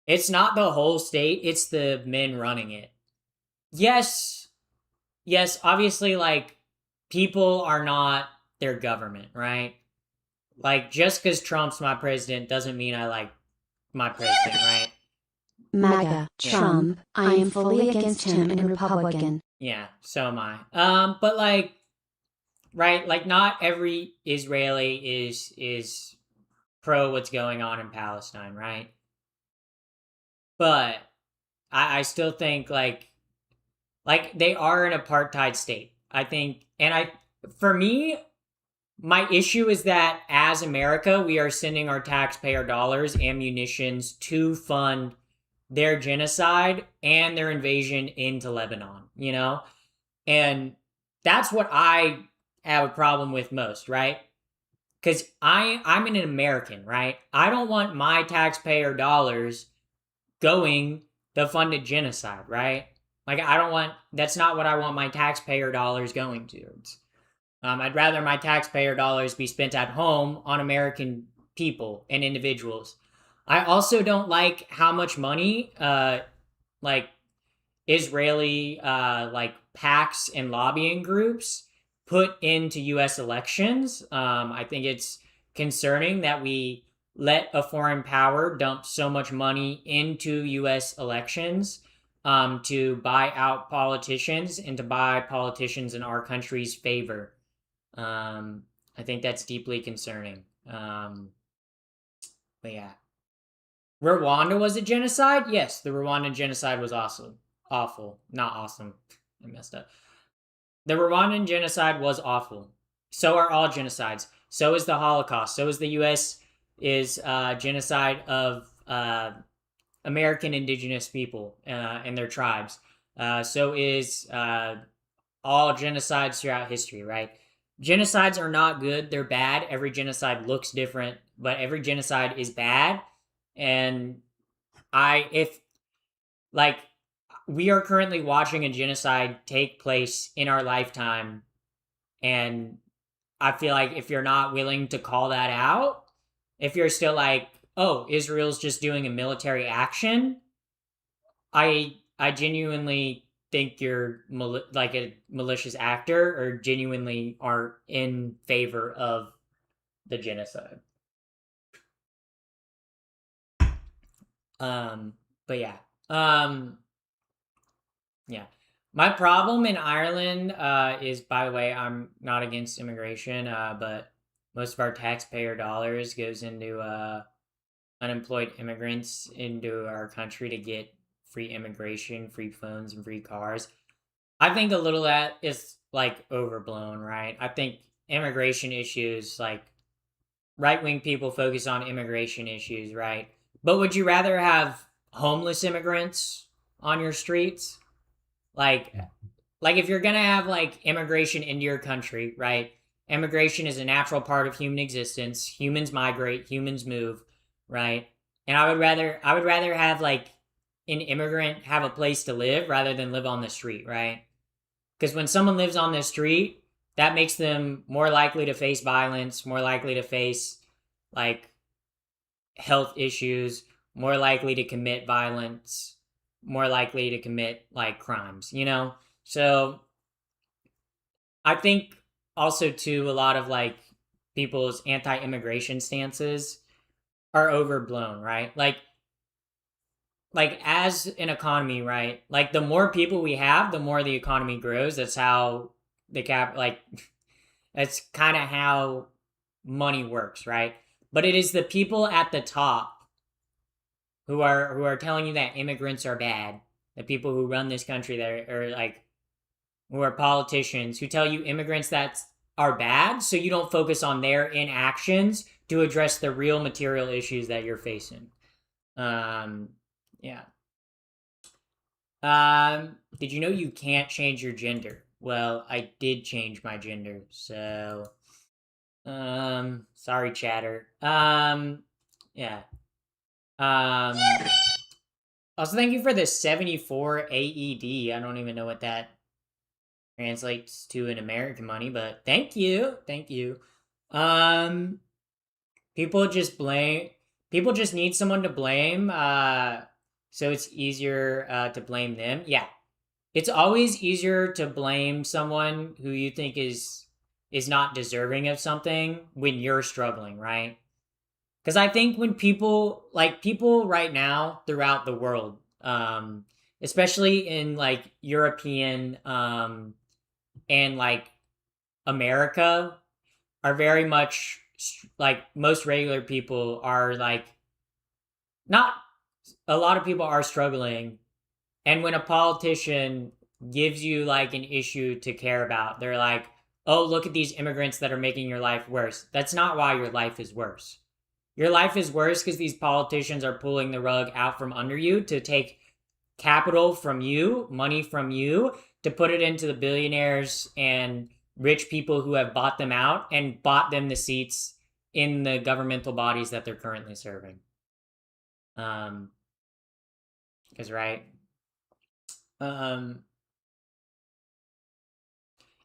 S1: It's not the whole state, it's the men running it. Yes, obviously, like, people are not their government, right? Like, just because Trump's my president doesn't mean I like my president, right?
S2: MAGA, Trump, I am fully against him and Republican.
S1: Yeah, so am I. But like, right, like not every Israeli is pro what's going on in Palestine, right? But I still think like they are an apartheid state. I think, for me, my issue is that as America, we are sending our taxpayer dollars and munitions to fund their genocide and their invasion into Lebanon, you know? And that's what I have a problem with most, right? Because I'm an American, right? I don't want my taxpayer dollars going to fund a genocide, right? Like, that's not what I want my taxpayer dollars going towards. I'd rather my taxpayer dollars be spent at home on American people and individuals. I also don't like how much money, Israeli like PACs and lobbying groups put into U.S. elections. I think it's concerning that we let a foreign power dump so much money into U.S. elections to buy out politicians and to buy politicians in our country's favor. I think that's deeply concerning. But yeah. Rwanda was a genocide? Yes, the Rwandan genocide was awesome. Awful. Not awesome. I messed up. The Rwandan genocide was awful. So are all genocides. So is the Holocaust. So is the U.S. is genocide of American indigenous people and their tribes. So is all genocides throughout history, right? Genocides are not good. They're bad. Every genocide looks different, but every genocide is bad. And if like we are currently watching a genocide take place in our lifetime, and I feel like if you're not willing to call that out, if you're still like, oh, Israel's just doing a military action, I genuinely think you're like a malicious actor or genuinely are in favor of the genocide. But yeah. Yeah. My problem in Ireland is, by the way, I'm not against immigration, but most of our taxpayer dollars goes into unemployed immigrants into our country to get free immigration, free phones, and free cars. I think a little of that is like overblown, right? I think immigration issues, like right wing people focus on immigration issues, right? But would you rather have homeless immigrants on your streets? Like, like if you're gonna have like immigration into your country, right? Immigration is a natural part of human existence. Humans migrate, humans move, right? And I would rather have like an immigrant have a place to live rather than live on the street, right? Because when someone lives on the street, that makes them more likely to face violence, more likely to face like health issues, more likely to commit violence, more likely to commit like crimes, you know? So I think also too a lot of like people's anti-immigration stances are overblown, right? Like as an economy, right? Like the more people we have, the more the economy grows. That's how the cap like that's kind of how money works, right? But it is the people at the top who are telling you that immigrants are bad. The people who run this country that are like who are politicians who tell you immigrants that are bad, so you don't focus on their inactions to address the real material issues that you're facing. Yeah. Did you know you can't change your gender? Well, I did change my gender, so sorry, chatter. Yeah. Um, Also, thank you for the 74 AED. I don't even know what that translates to in American money, but thank you. Thank you. Um, people just blame, people just need someone to blame, so it's easier to blame them. Yeah. It's always easier to blame someone who you think is not deserving of something when you're struggling, right? Because I think when people right now throughout the world, especially in like European and like America, are very much like most regular people are like not a lot of people are struggling, and when a politician gives you like an issue to care about, they're like, "Oh, look at these immigrants that are making your life worse." That's not why your life is worse. Your life is worse because these politicians are pulling the rug out from under you to take capital from you, money from you, to put it into the billionaires and rich people who have bought them out and bought them the seats in the governmental bodies that they're currently serving. Because right. Um,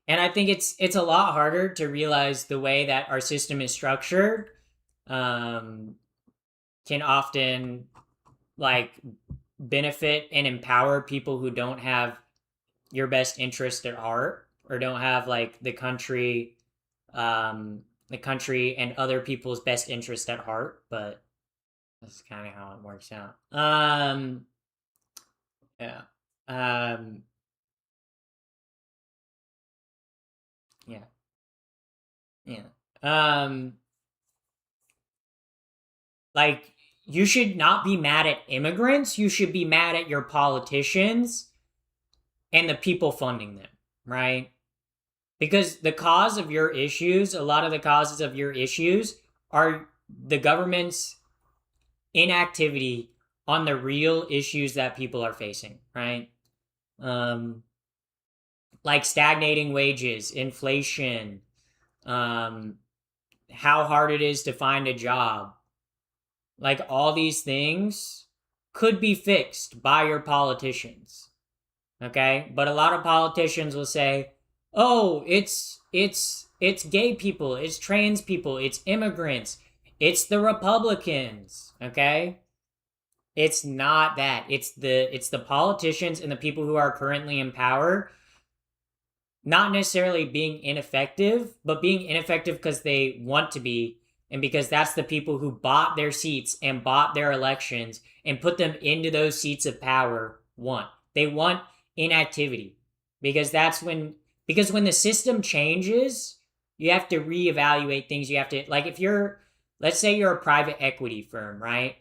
S1: and I think it's a lot harder to realize the way that our system is structured can often like benefit and empower people who don't have your best interest at heart, or don't have like the country and other people's best interest at heart. But that's kind of how it works out. Yeah. Um, yeah. Yeah. Um, like, you should not be mad at immigrants. You should be mad at your politicians and the people funding them, right? Because the cause of your issues, a lot of the causes of your issues are the government's inactivity on the real issues that people are facing, right? Um, like stagnating wages, inflation, um, how hard it is to find a job. Like, all these things could be fixed by your politicians. Okay? But a lot of politicians will say, "Oh, it's gay people, it's trans people, it's immigrants, it's the Republicans." Okay? It's not that. It's the politicians and the people who are currently in power not necessarily being ineffective, but being ineffective because they want to be, and because that's the people who bought their seats and bought their elections and put them into those seats of power want. They want inactivity. Because when the system changes, you have to reevaluate things. You have to, like, if you're, let's say you're a private equity firm, right?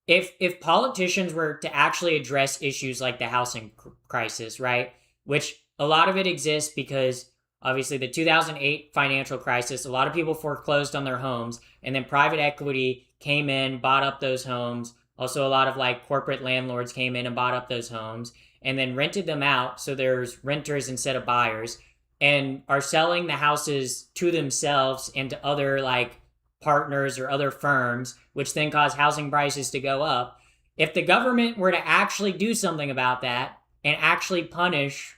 S1: If politicians were to actually address issues like the housing crisis, right, which a lot of it exists because obviously the 2008 financial crisis, a lot of people foreclosed on their homes, and then private equity came in, bought up those homes. Also, a lot of like corporate landlords came in and bought up those homes and then rented them out, so there's renters instead of buyers, and are selling the houses to themselves and to other like partners or other firms, which then cause housing prices to go up. If the government were to actually do something about that and actually punish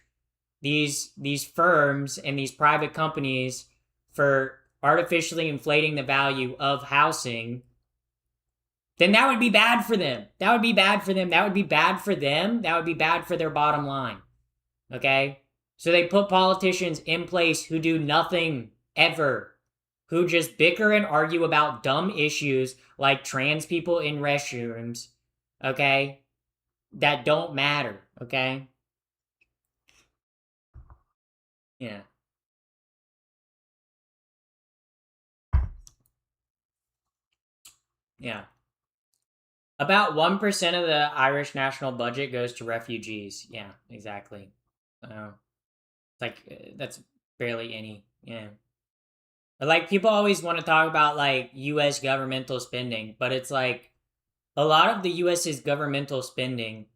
S1: these firms and these private companies for artificially inflating the value of housing, then that would be bad for them. That would be bad for them. That would be bad for them. That would be bad for their bottom line. Okay? So they put politicians in place who do nothing ever, who just bicker and argue about dumb issues like trans people in restrooms, okay? That don't matter, okay? Yeah. Yeah. About 1% of the Irish national budget goes to refugees. Yeah, exactly. It's like, that's barely any. Yeah. But like, people always want to talk about like US governmental spending, but it's like a lot of the US's governmental spending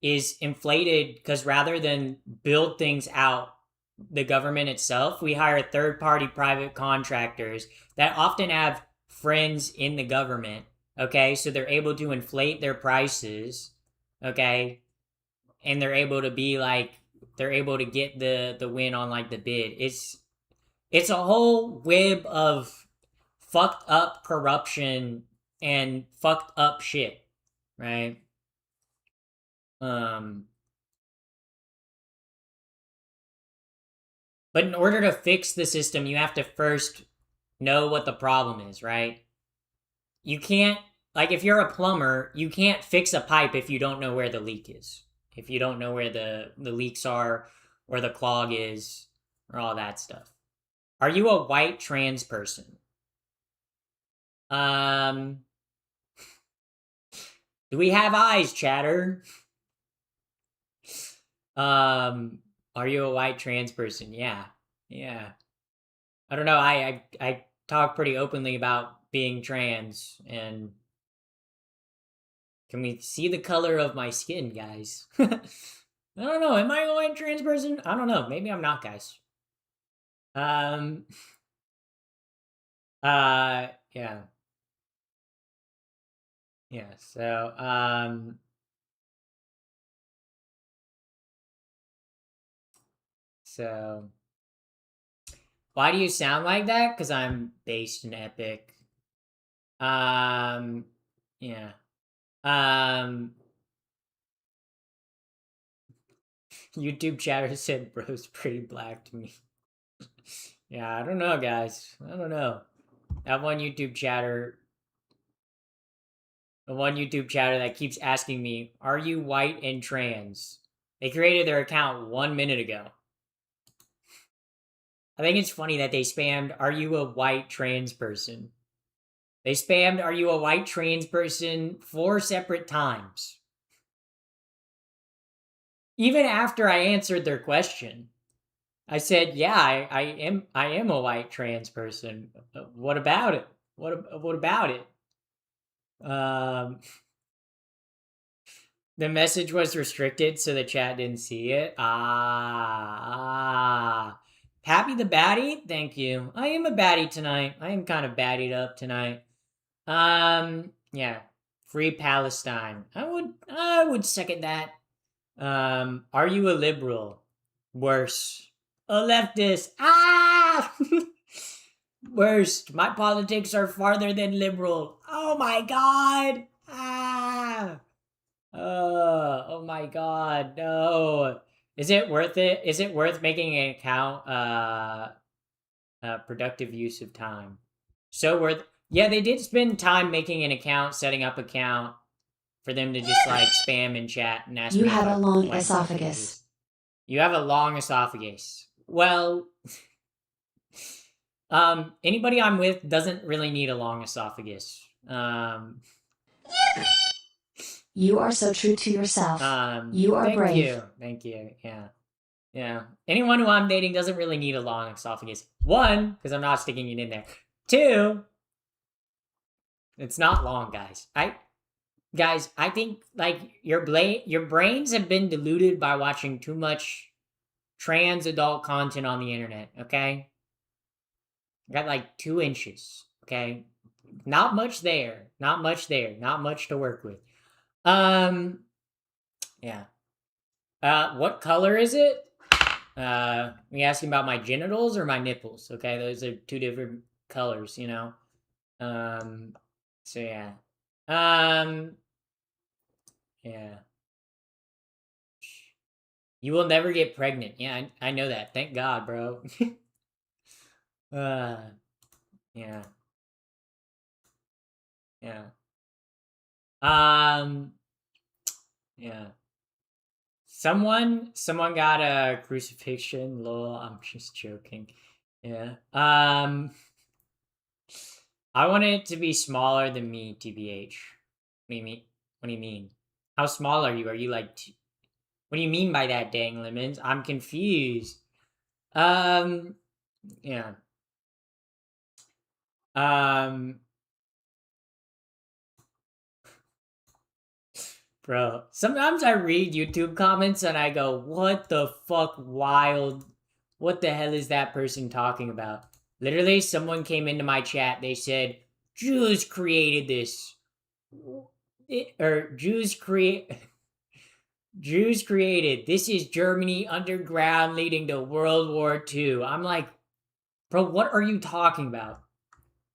S1: is inflated because rather than build things out, the government itself, we hire third party private contractors that often have friends in the government. Okay, so they're able to inflate their prices. Okay, and they're able to be like, they're able to get the win on like the bid. It's a whole web of fucked up corruption and fucked up shit, right? Um, but in order to fix the system, you have to first know what the problem is, right? You can't, like, if you're a plumber, you can't fix a pipe if you don't know where the leak is. If you don't know where the leaks are, or the clog is, or all that stuff. Are you a white trans person? Um, do we have eyes, chatter? Are you a white trans person? Yeah. Yeah. I don't know. I talk pretty openly about being trans, and can we see the color of my skin, guys? I don't know. Am I a white trans person? I don't know. Maybe I'm not, guys. Um. Yeah. Yeah. So. So. Why do you sound like that? Because I'm based in Epic. Um. Yeah. Um. YouTube chatter said bro's pretty black to me. Yeah, I don't know, guys. I don't know. That one YouTube chatter. The one YouTube chatter that keeps asking me, "Are you white and trans?" They created their account 1 minute ago. I think it's funny that they spammed, "Are you a white trans person?" They spammed, "Are you a white trans person?" 4 separate times. Even after I answered their question, I said, "Yeah, I am a white trans person. What about it? What about it?" Um, the message was restricted, so the chat didn't see it. Pappy the baddie, thank you. I am a baddie tonight. I am kind of baddied up tonight. Yeah. Free Palestine. I would second that. Are you a liberal? Worse. A leftist. Worst. My politics are farther than liberal. Oh my god. Oh my god, no. Is it worth it? Is it worth making an account productive use of time? So worth. Yeah, they did spend time making an account, setting up account for them to just like spam and chat and ask
S2: You
S1: me
S2: have a long
S1: what
S2: esophagus.
S1: You have a long esophagus. Well, anybody I'm with doesn't really need a long esophagus.
S2: You are so true to yourself. You are brave.
S1: Thank you. Yeah. Anyone who I'm dating doesn't really need a long esophagus. 1, because I'm not sticking it in there. 2, it's not long, guys. I think like your brains have been diluted by watching too much trans adult content on the internet. Okay, I got like 2 inches. Okay, not much there. Not much there. Not much to work with. Yeah. What color is it? You asking about my genitals or my nipples? Okay, those are 2 different colors, you know. So yeah. Yeah. You will never get pregnant. Yeah, I know that. Thank God, bro. uh, yeah. Yeah. Um, yeah. Someone got a crucifixion. Lol, I'm just joking. Yeah. I want it to be smaller than me, TBH. What do you mean? What do you mean? How small are you? Are you like what do you mean by that, dang lemons? I'm confused. Um yeah. Um Bro, sometimes I read YouTube comments and I go, "What the fuck wild? What the hell is that person talking about?" Literally someone came into my chat. They said, "Jews created this." Or Jews created. This is Germany underground leading to World War II. I'm like, bro, what are you talking about?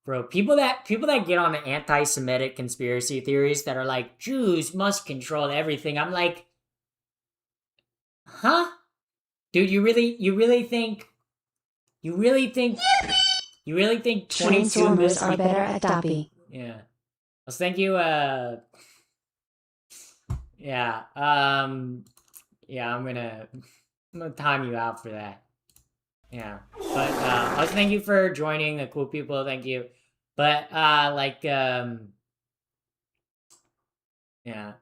S1: Bro, people that get on the anti-Semitic conspiracy theories that are like Jews must control everything. I'm like, huh? Dude, you really think 22
S2: Transformers are better at Doppy.
S1: Yeah. Well, thank you, yeah, yeah, I'm gonna time you out for that. Yeah. But also thank you for joining, the cool people, thank you. But yeah.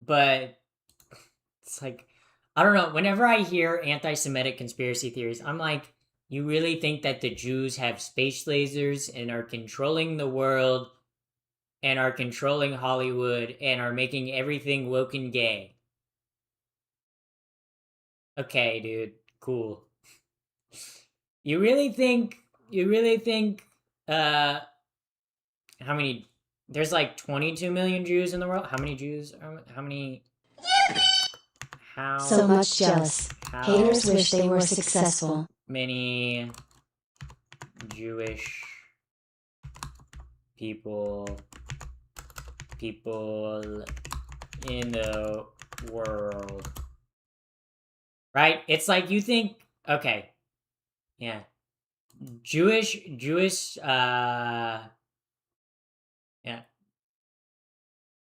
S1: But it's like I don't know, whenever I hear anti-Semitic conspiracy theories, I'm like, you really think that the Jews have space lasers and are controlling the world and are controlling Hollywood and are making everything woke and gay? Okay, dude. Cool. You really think uh how many there's like 22 million Jews in the world? How many Jews are how many how
S2: So much jealous.
S1: how
S2: Haters wish they were successful.
S1: many Jewish people in the world? right? It's like you think, okay, yeah, Jewish, yeah,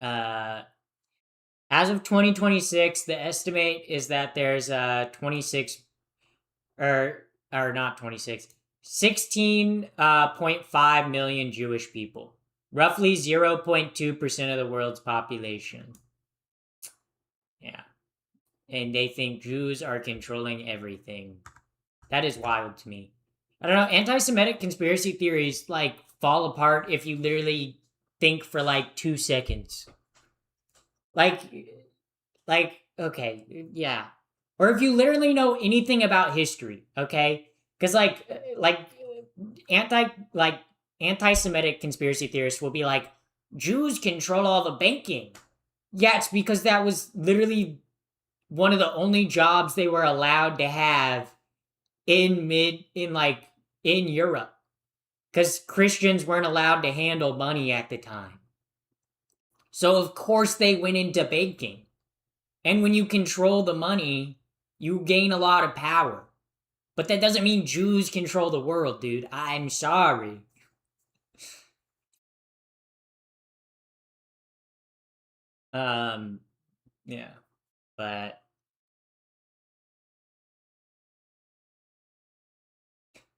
S1: uh, as of 2026, the estimate is that there's 26 or not 26, 16.5 million Jewish people, roughly 0.2% of the world's population. Yeah, and they think Jews are controlling everything. That is wild to me. I don't know. Anti-Semitic conspiracy theories like fall apart if you literally think for like 2 seconds. Like, okay, yeah. Or if you literally know anything about history, okay? Because anti like anti-Semitic conspiracy theorists will be like, Jews control all the banking. Yeah, it's because that was literally one of the only jobs they were allowed to have in Europe, because Christians weren't allowed to handle money at the time. So of course they went into banking. And when you control the money, you gain a lot of power. But that doesn't mean Jews control the world, dude. I'm sorry. Yeah. But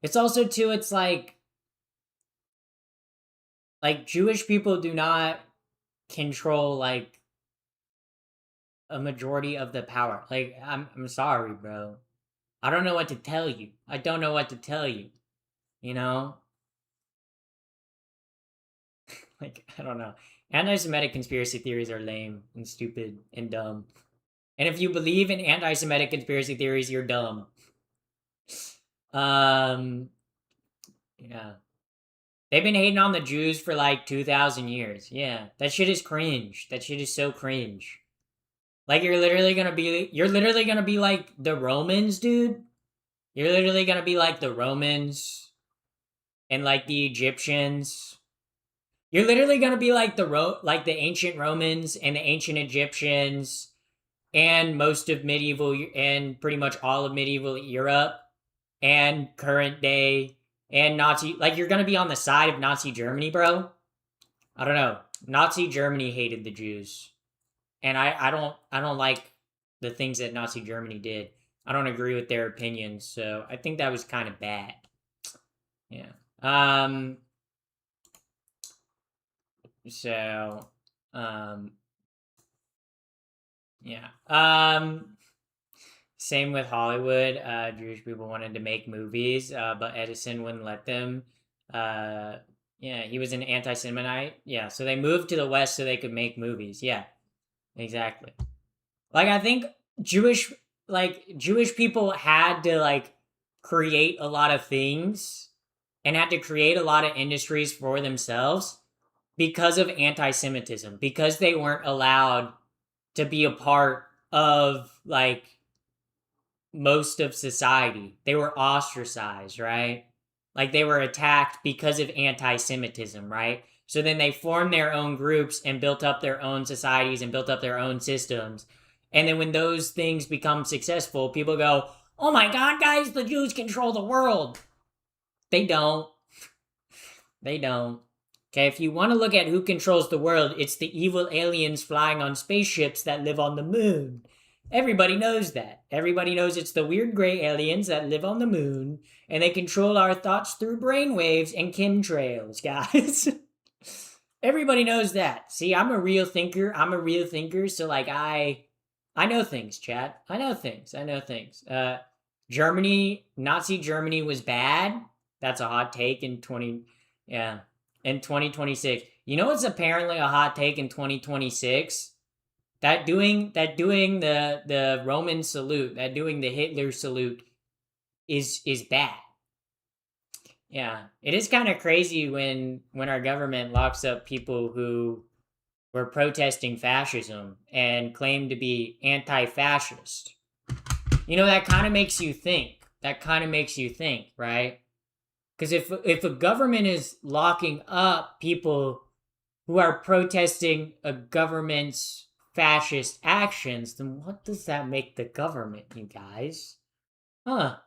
S1: it's also too, it's like Jewish people do not control like a majority of the power. Like I'm sorry, bro. I don't know what to tell you. I don't know what to tell you. You know? Like, I don't know. Anti Semitic conspiracy theories are lame and stupid and dumb. And if you believe in anti Semitic conspiracy theories, you're dumb. Um, yeah. They've been hating on the Jews for like 2,000 years. Yeah. That shit is cringe. That shit is so cringe. Like, you're literally gonna be like the Romans, dude. You're literally gonna be like the Romans and like the Egyptians. You're literally gonna be like like the ancient Romans and the ancient Egyptians and most of medieval and pretty much all of medieval Europe and current day and Nazi. Like, you're gonna be on the side of Nazi Germany, bro. I don't know. Nazi Germany hated the Jews, and I don't like the things that Nazi Germany did. I don't agree with their opinions, so I think that was kind of bad. Yeah. So, um, yeah. Same with Hollywood. Jewish people wanted to make movies, but Edison wouldn't let them. Uh, yeah, he was an anti-Semitite. Yeah, so they moved to the West so they could make movies. Yeah, exactly. Like, I think Jewish Jewish people had to like create a lot of things and had to create a lot of industries for themselves because of anti-Semitism, because they weren't allowed to be a part of like most of society. They were ostracized, right? Like, they were attacked because of anti Semitism, right? So then they formed their own groups and built up their own societies and built up their own systems. And then when those things become successful, people go, oh my God, guys, the Jews control the world. They don't. They don't. Okay, if you want to look at who controls the world, it's the evil aliens flying on spaceships that live on the moon. Everybody knows that. Everybody knows it's the weird gray aliens that live on the moon, and they control our thoughts through brainwaves and chemtrails, guys. Everybody knows that. See, I'm a real thinker. So like I know things, chat. I know things. Nazi Germany was bad. That's a hot take in 20 yeah, in 2026. You know what's apparently a hot take in 2026? That doing the Roman salute, that doing the Hitler salute is bad. Yeah, it is kind of crazy when our government locks up people who were protesting fascism and claim to be anti-fascist. You know, that kind of makes you think. Right? Because if a government is locking up people who are protesting a government's fascist actions, then what does that make the government, you guys? Huh.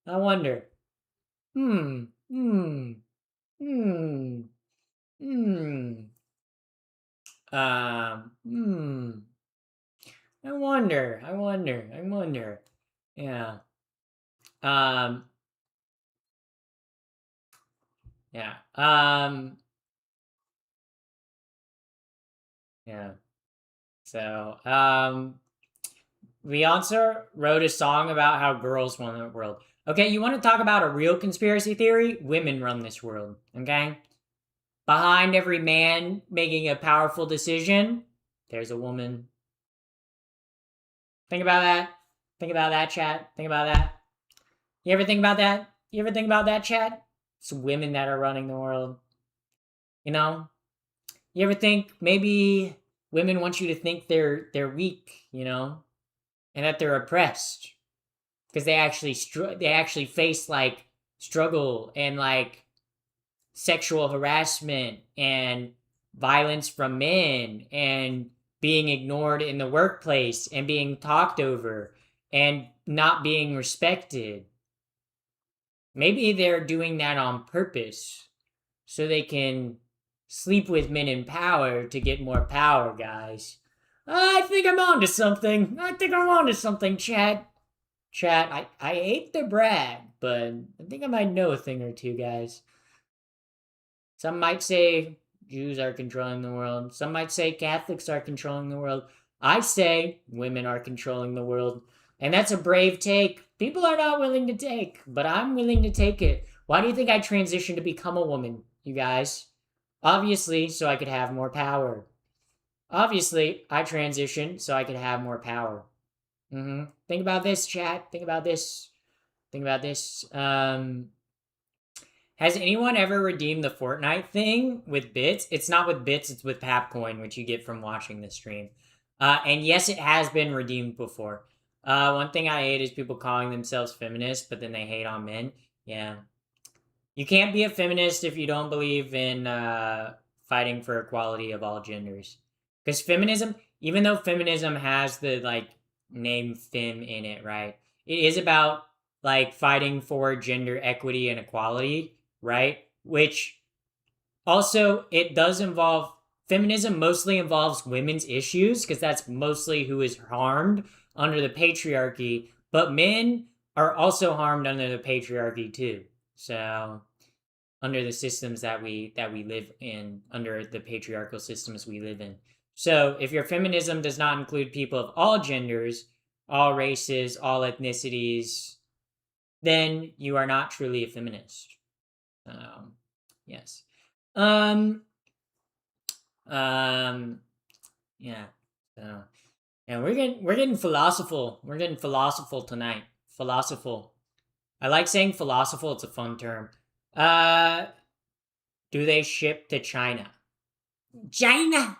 S1: I wonder. Hmm. Hmm. Hmm. Hmm. Hmm. I wonder. I wonder. I wonder. Yeah. Um. Yeah. Yeah. So, Beyonce wrote a song about how girls run the world. Okay, you want to talk about a real conspiracy theory? Women run this world. Okay? Behind every man making a powerful decision, there's a woman. Think about that. Think about that, chat. Think about that. You ever think about that? You ever think about that, chat? It's women that are running the world. You know? You ever think maybe women want you to think they're weak, you know? And that they're oppressed because they actually face like struggle and like sexual harassment and violence from men and being ignored in the workplace and being talked over and not being respected. Maybe they're doing that on purpose so they can sleep with men in power to get more power, guys. I think I'm on to something. I think I'm on to something, Chad. Chat, I hate to brag, but I think I might know a thing or two, guys. Some might say Jews are controlling the world. Some might say Catholics are controlling the world. I say women are controlling the world. And that's a brave take. People are not willing to take, but I'm willing to take it. Why do you think I transitioned to become a woman, you guys? Obviously, so I could have more power. Obviously, I transitioned so I could have more power. Think about this, chat. Think about this. Think about this. Has anyone ever redeemed the Fortnite thing with bits? It's not with bits, it's with Papcoin, which you get from watching the stream. And yes, it has been redeemed before. One thing I hate is people calling themselves feminists, but then they hate on men. Yeah. You can't be a feminist if you don't believe in fighting for equality of all genders. Because feminism, even though feminism has the like name fem in it, right? It is about like fighting for gender equity and equality, right? Which also it does involve feminism mostly involves women's issues because that's mostly who is harmed under the patriarchy, but men are also harmed under the patriarchy too. So under the systems that we live in, under the patriarchal systems we live in. So if your feminism does not include people of all genders, all races, all ethnicities, then you are not truly a feminist. Yes. Yeah. So, and we're getting philosophical. We're getting philosophical tonight. Philosophical. I like saying philosophical. It's a fun term. Do they ship to China? China,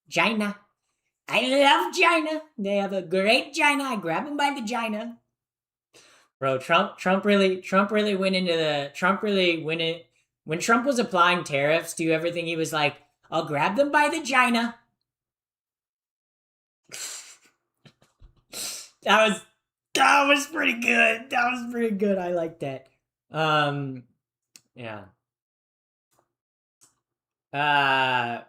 S1: China. I love China. They have a great China. I grab them by the China. Bro, Trump really went into the Trump really went it when Trump was applying tariffs to everything. He was like, "I'll grab them by the China." That was pretty good. That was pretty good. I like that. Yeah. Yeah.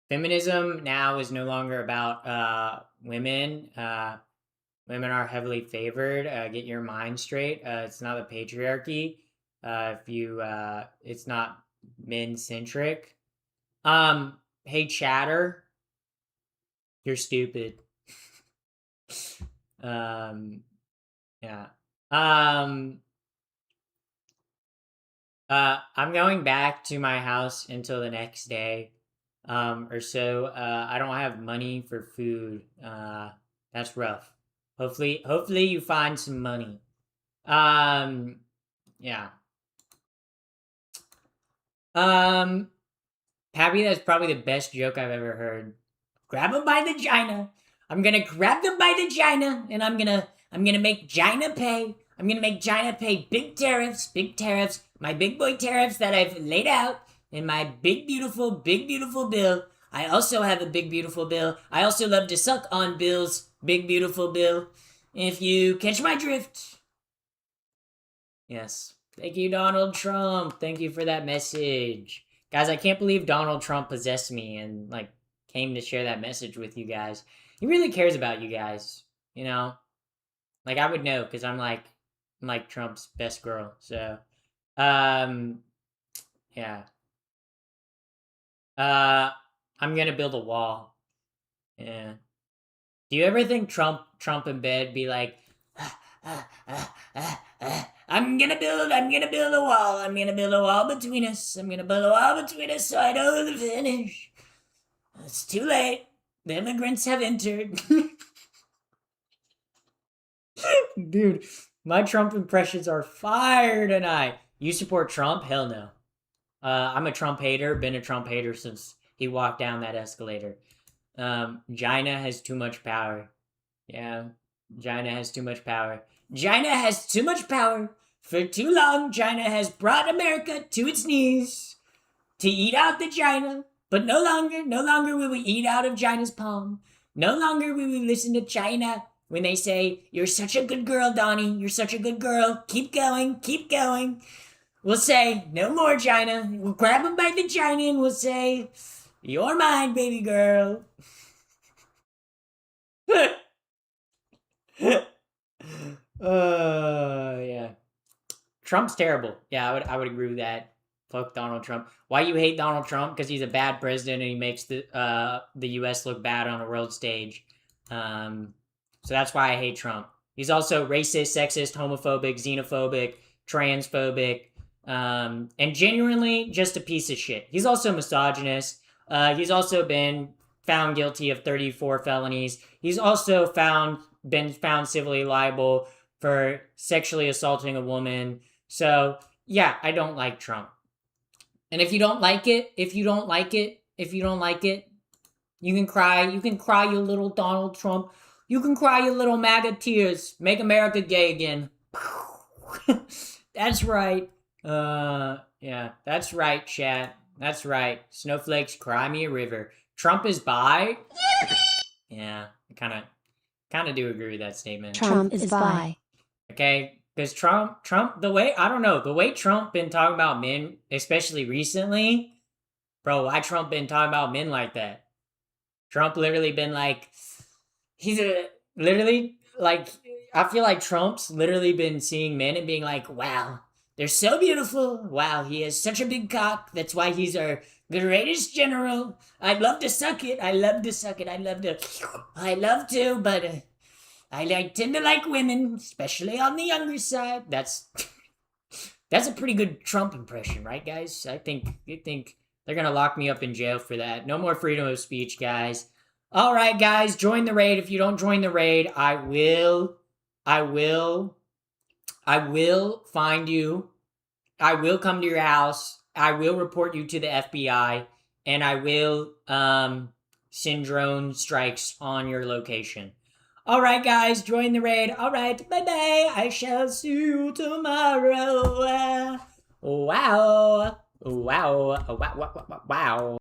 S1: Feminism now is no longer about women. Women are heavily favored. Get your mind straight. It's not a patriarchy. It's not men centric. Hey chatter, you're stupid. Yeah. I'm going back to my house until the next day, or so. I don't have money for food. That's rough. Hopefully you find some money. Yeah. Pappy, that's probably the best joke I've ever heard. Grab them by the Gina. I'm gonna grab them by the Gina, and I'm gonna make Gina pay. I'm gonna make China pay big tariffs, my big boy tariffs that I've laid out. in my big, beautiful bill. I also have a big, beautiful bill. I also love to suck on bills, big, beautiful bill. If you catch my drift. Yes. Thank you, Donald Trump. Thank you for that message. Guys, I can't believe Donald Trump possessed me and, like, came to share that message with you guys. He really cares about you guys, you know? Like, I would know, because I'm like Trump's best girl, so. Yeah. I'm gonna build a wall. Yeah. Do you ever think Trump in bed be like, I'm gonna build a wall. I'm gonna build a wall between us. I'm gonna build a wall between us so I know the finish. It's too late. The immigrants have entered. Dude, my Trump impressions are fire tonight. You support Trump? Hell no. I'm a Trump hater. Been a Trump hater since he walked down that escalator. China has too much power. Yeah, China has too much power. China has too much power. For too long, China has brought America to its knees to eat out the China. But no longer will we eat out of China's palm. No longer will we listen to China when they say, you're such a good girl, Donnie. You're such a good girl. Keep going, keep going. We'll say, no more China. We'll grab them by the China and we'll say, you're mine, baby girl. Yeah. Trump's terrible. Yeah, I would agree with that. Fuck Donald Trump. Why you hate Donald Trump? Because he's a bad president and he makes the U.S. look bad on a world stage. So that's why I hate Trump. He's also racist, sexist, homophobic, xenophobic, transphobic, and genuinely just a piece of shit. He's also misogynist. He's also been found guilty of 34 felonies. He's also been found civilly liable for sexually assaulting a woman. So, yeah, I don't like Trump. And if you don't like it, you can cry. You can cry your little Donald Trump. You can cry your little MAGA tears. Make America gay again. That's right. Yeah, that's right, chat. That's right. Snowflakes, cry me a river. Trump is bi. Yeah, I kind of do agree with that statement.
S2: Trump is bi.
S1: Okay, because Trump, the way Trump been talking about men, especially recently, bro, why Trump been talking about men like that? Trump literally been like, I feel like Trump's literally been seeing men and being like, wow, they're so beautiful. Wow, he has such a big cock. That's why he's our greatest general. I'd love to suck it. I love to, but I tend to like women, especially on the younger side. That's a pretty good Trump impression, right, guys? I think they're gonna lock me up in jail for that. No more freedom of speech, guys. All right, guys, join the raid. If you don't join the raid, I will find you. I will come to your house. I will report you to the FBI, and I will send drone strikes on your location. All right, guys, join the raid. All right, bye-bye. I shall see you tomorrow. Wow.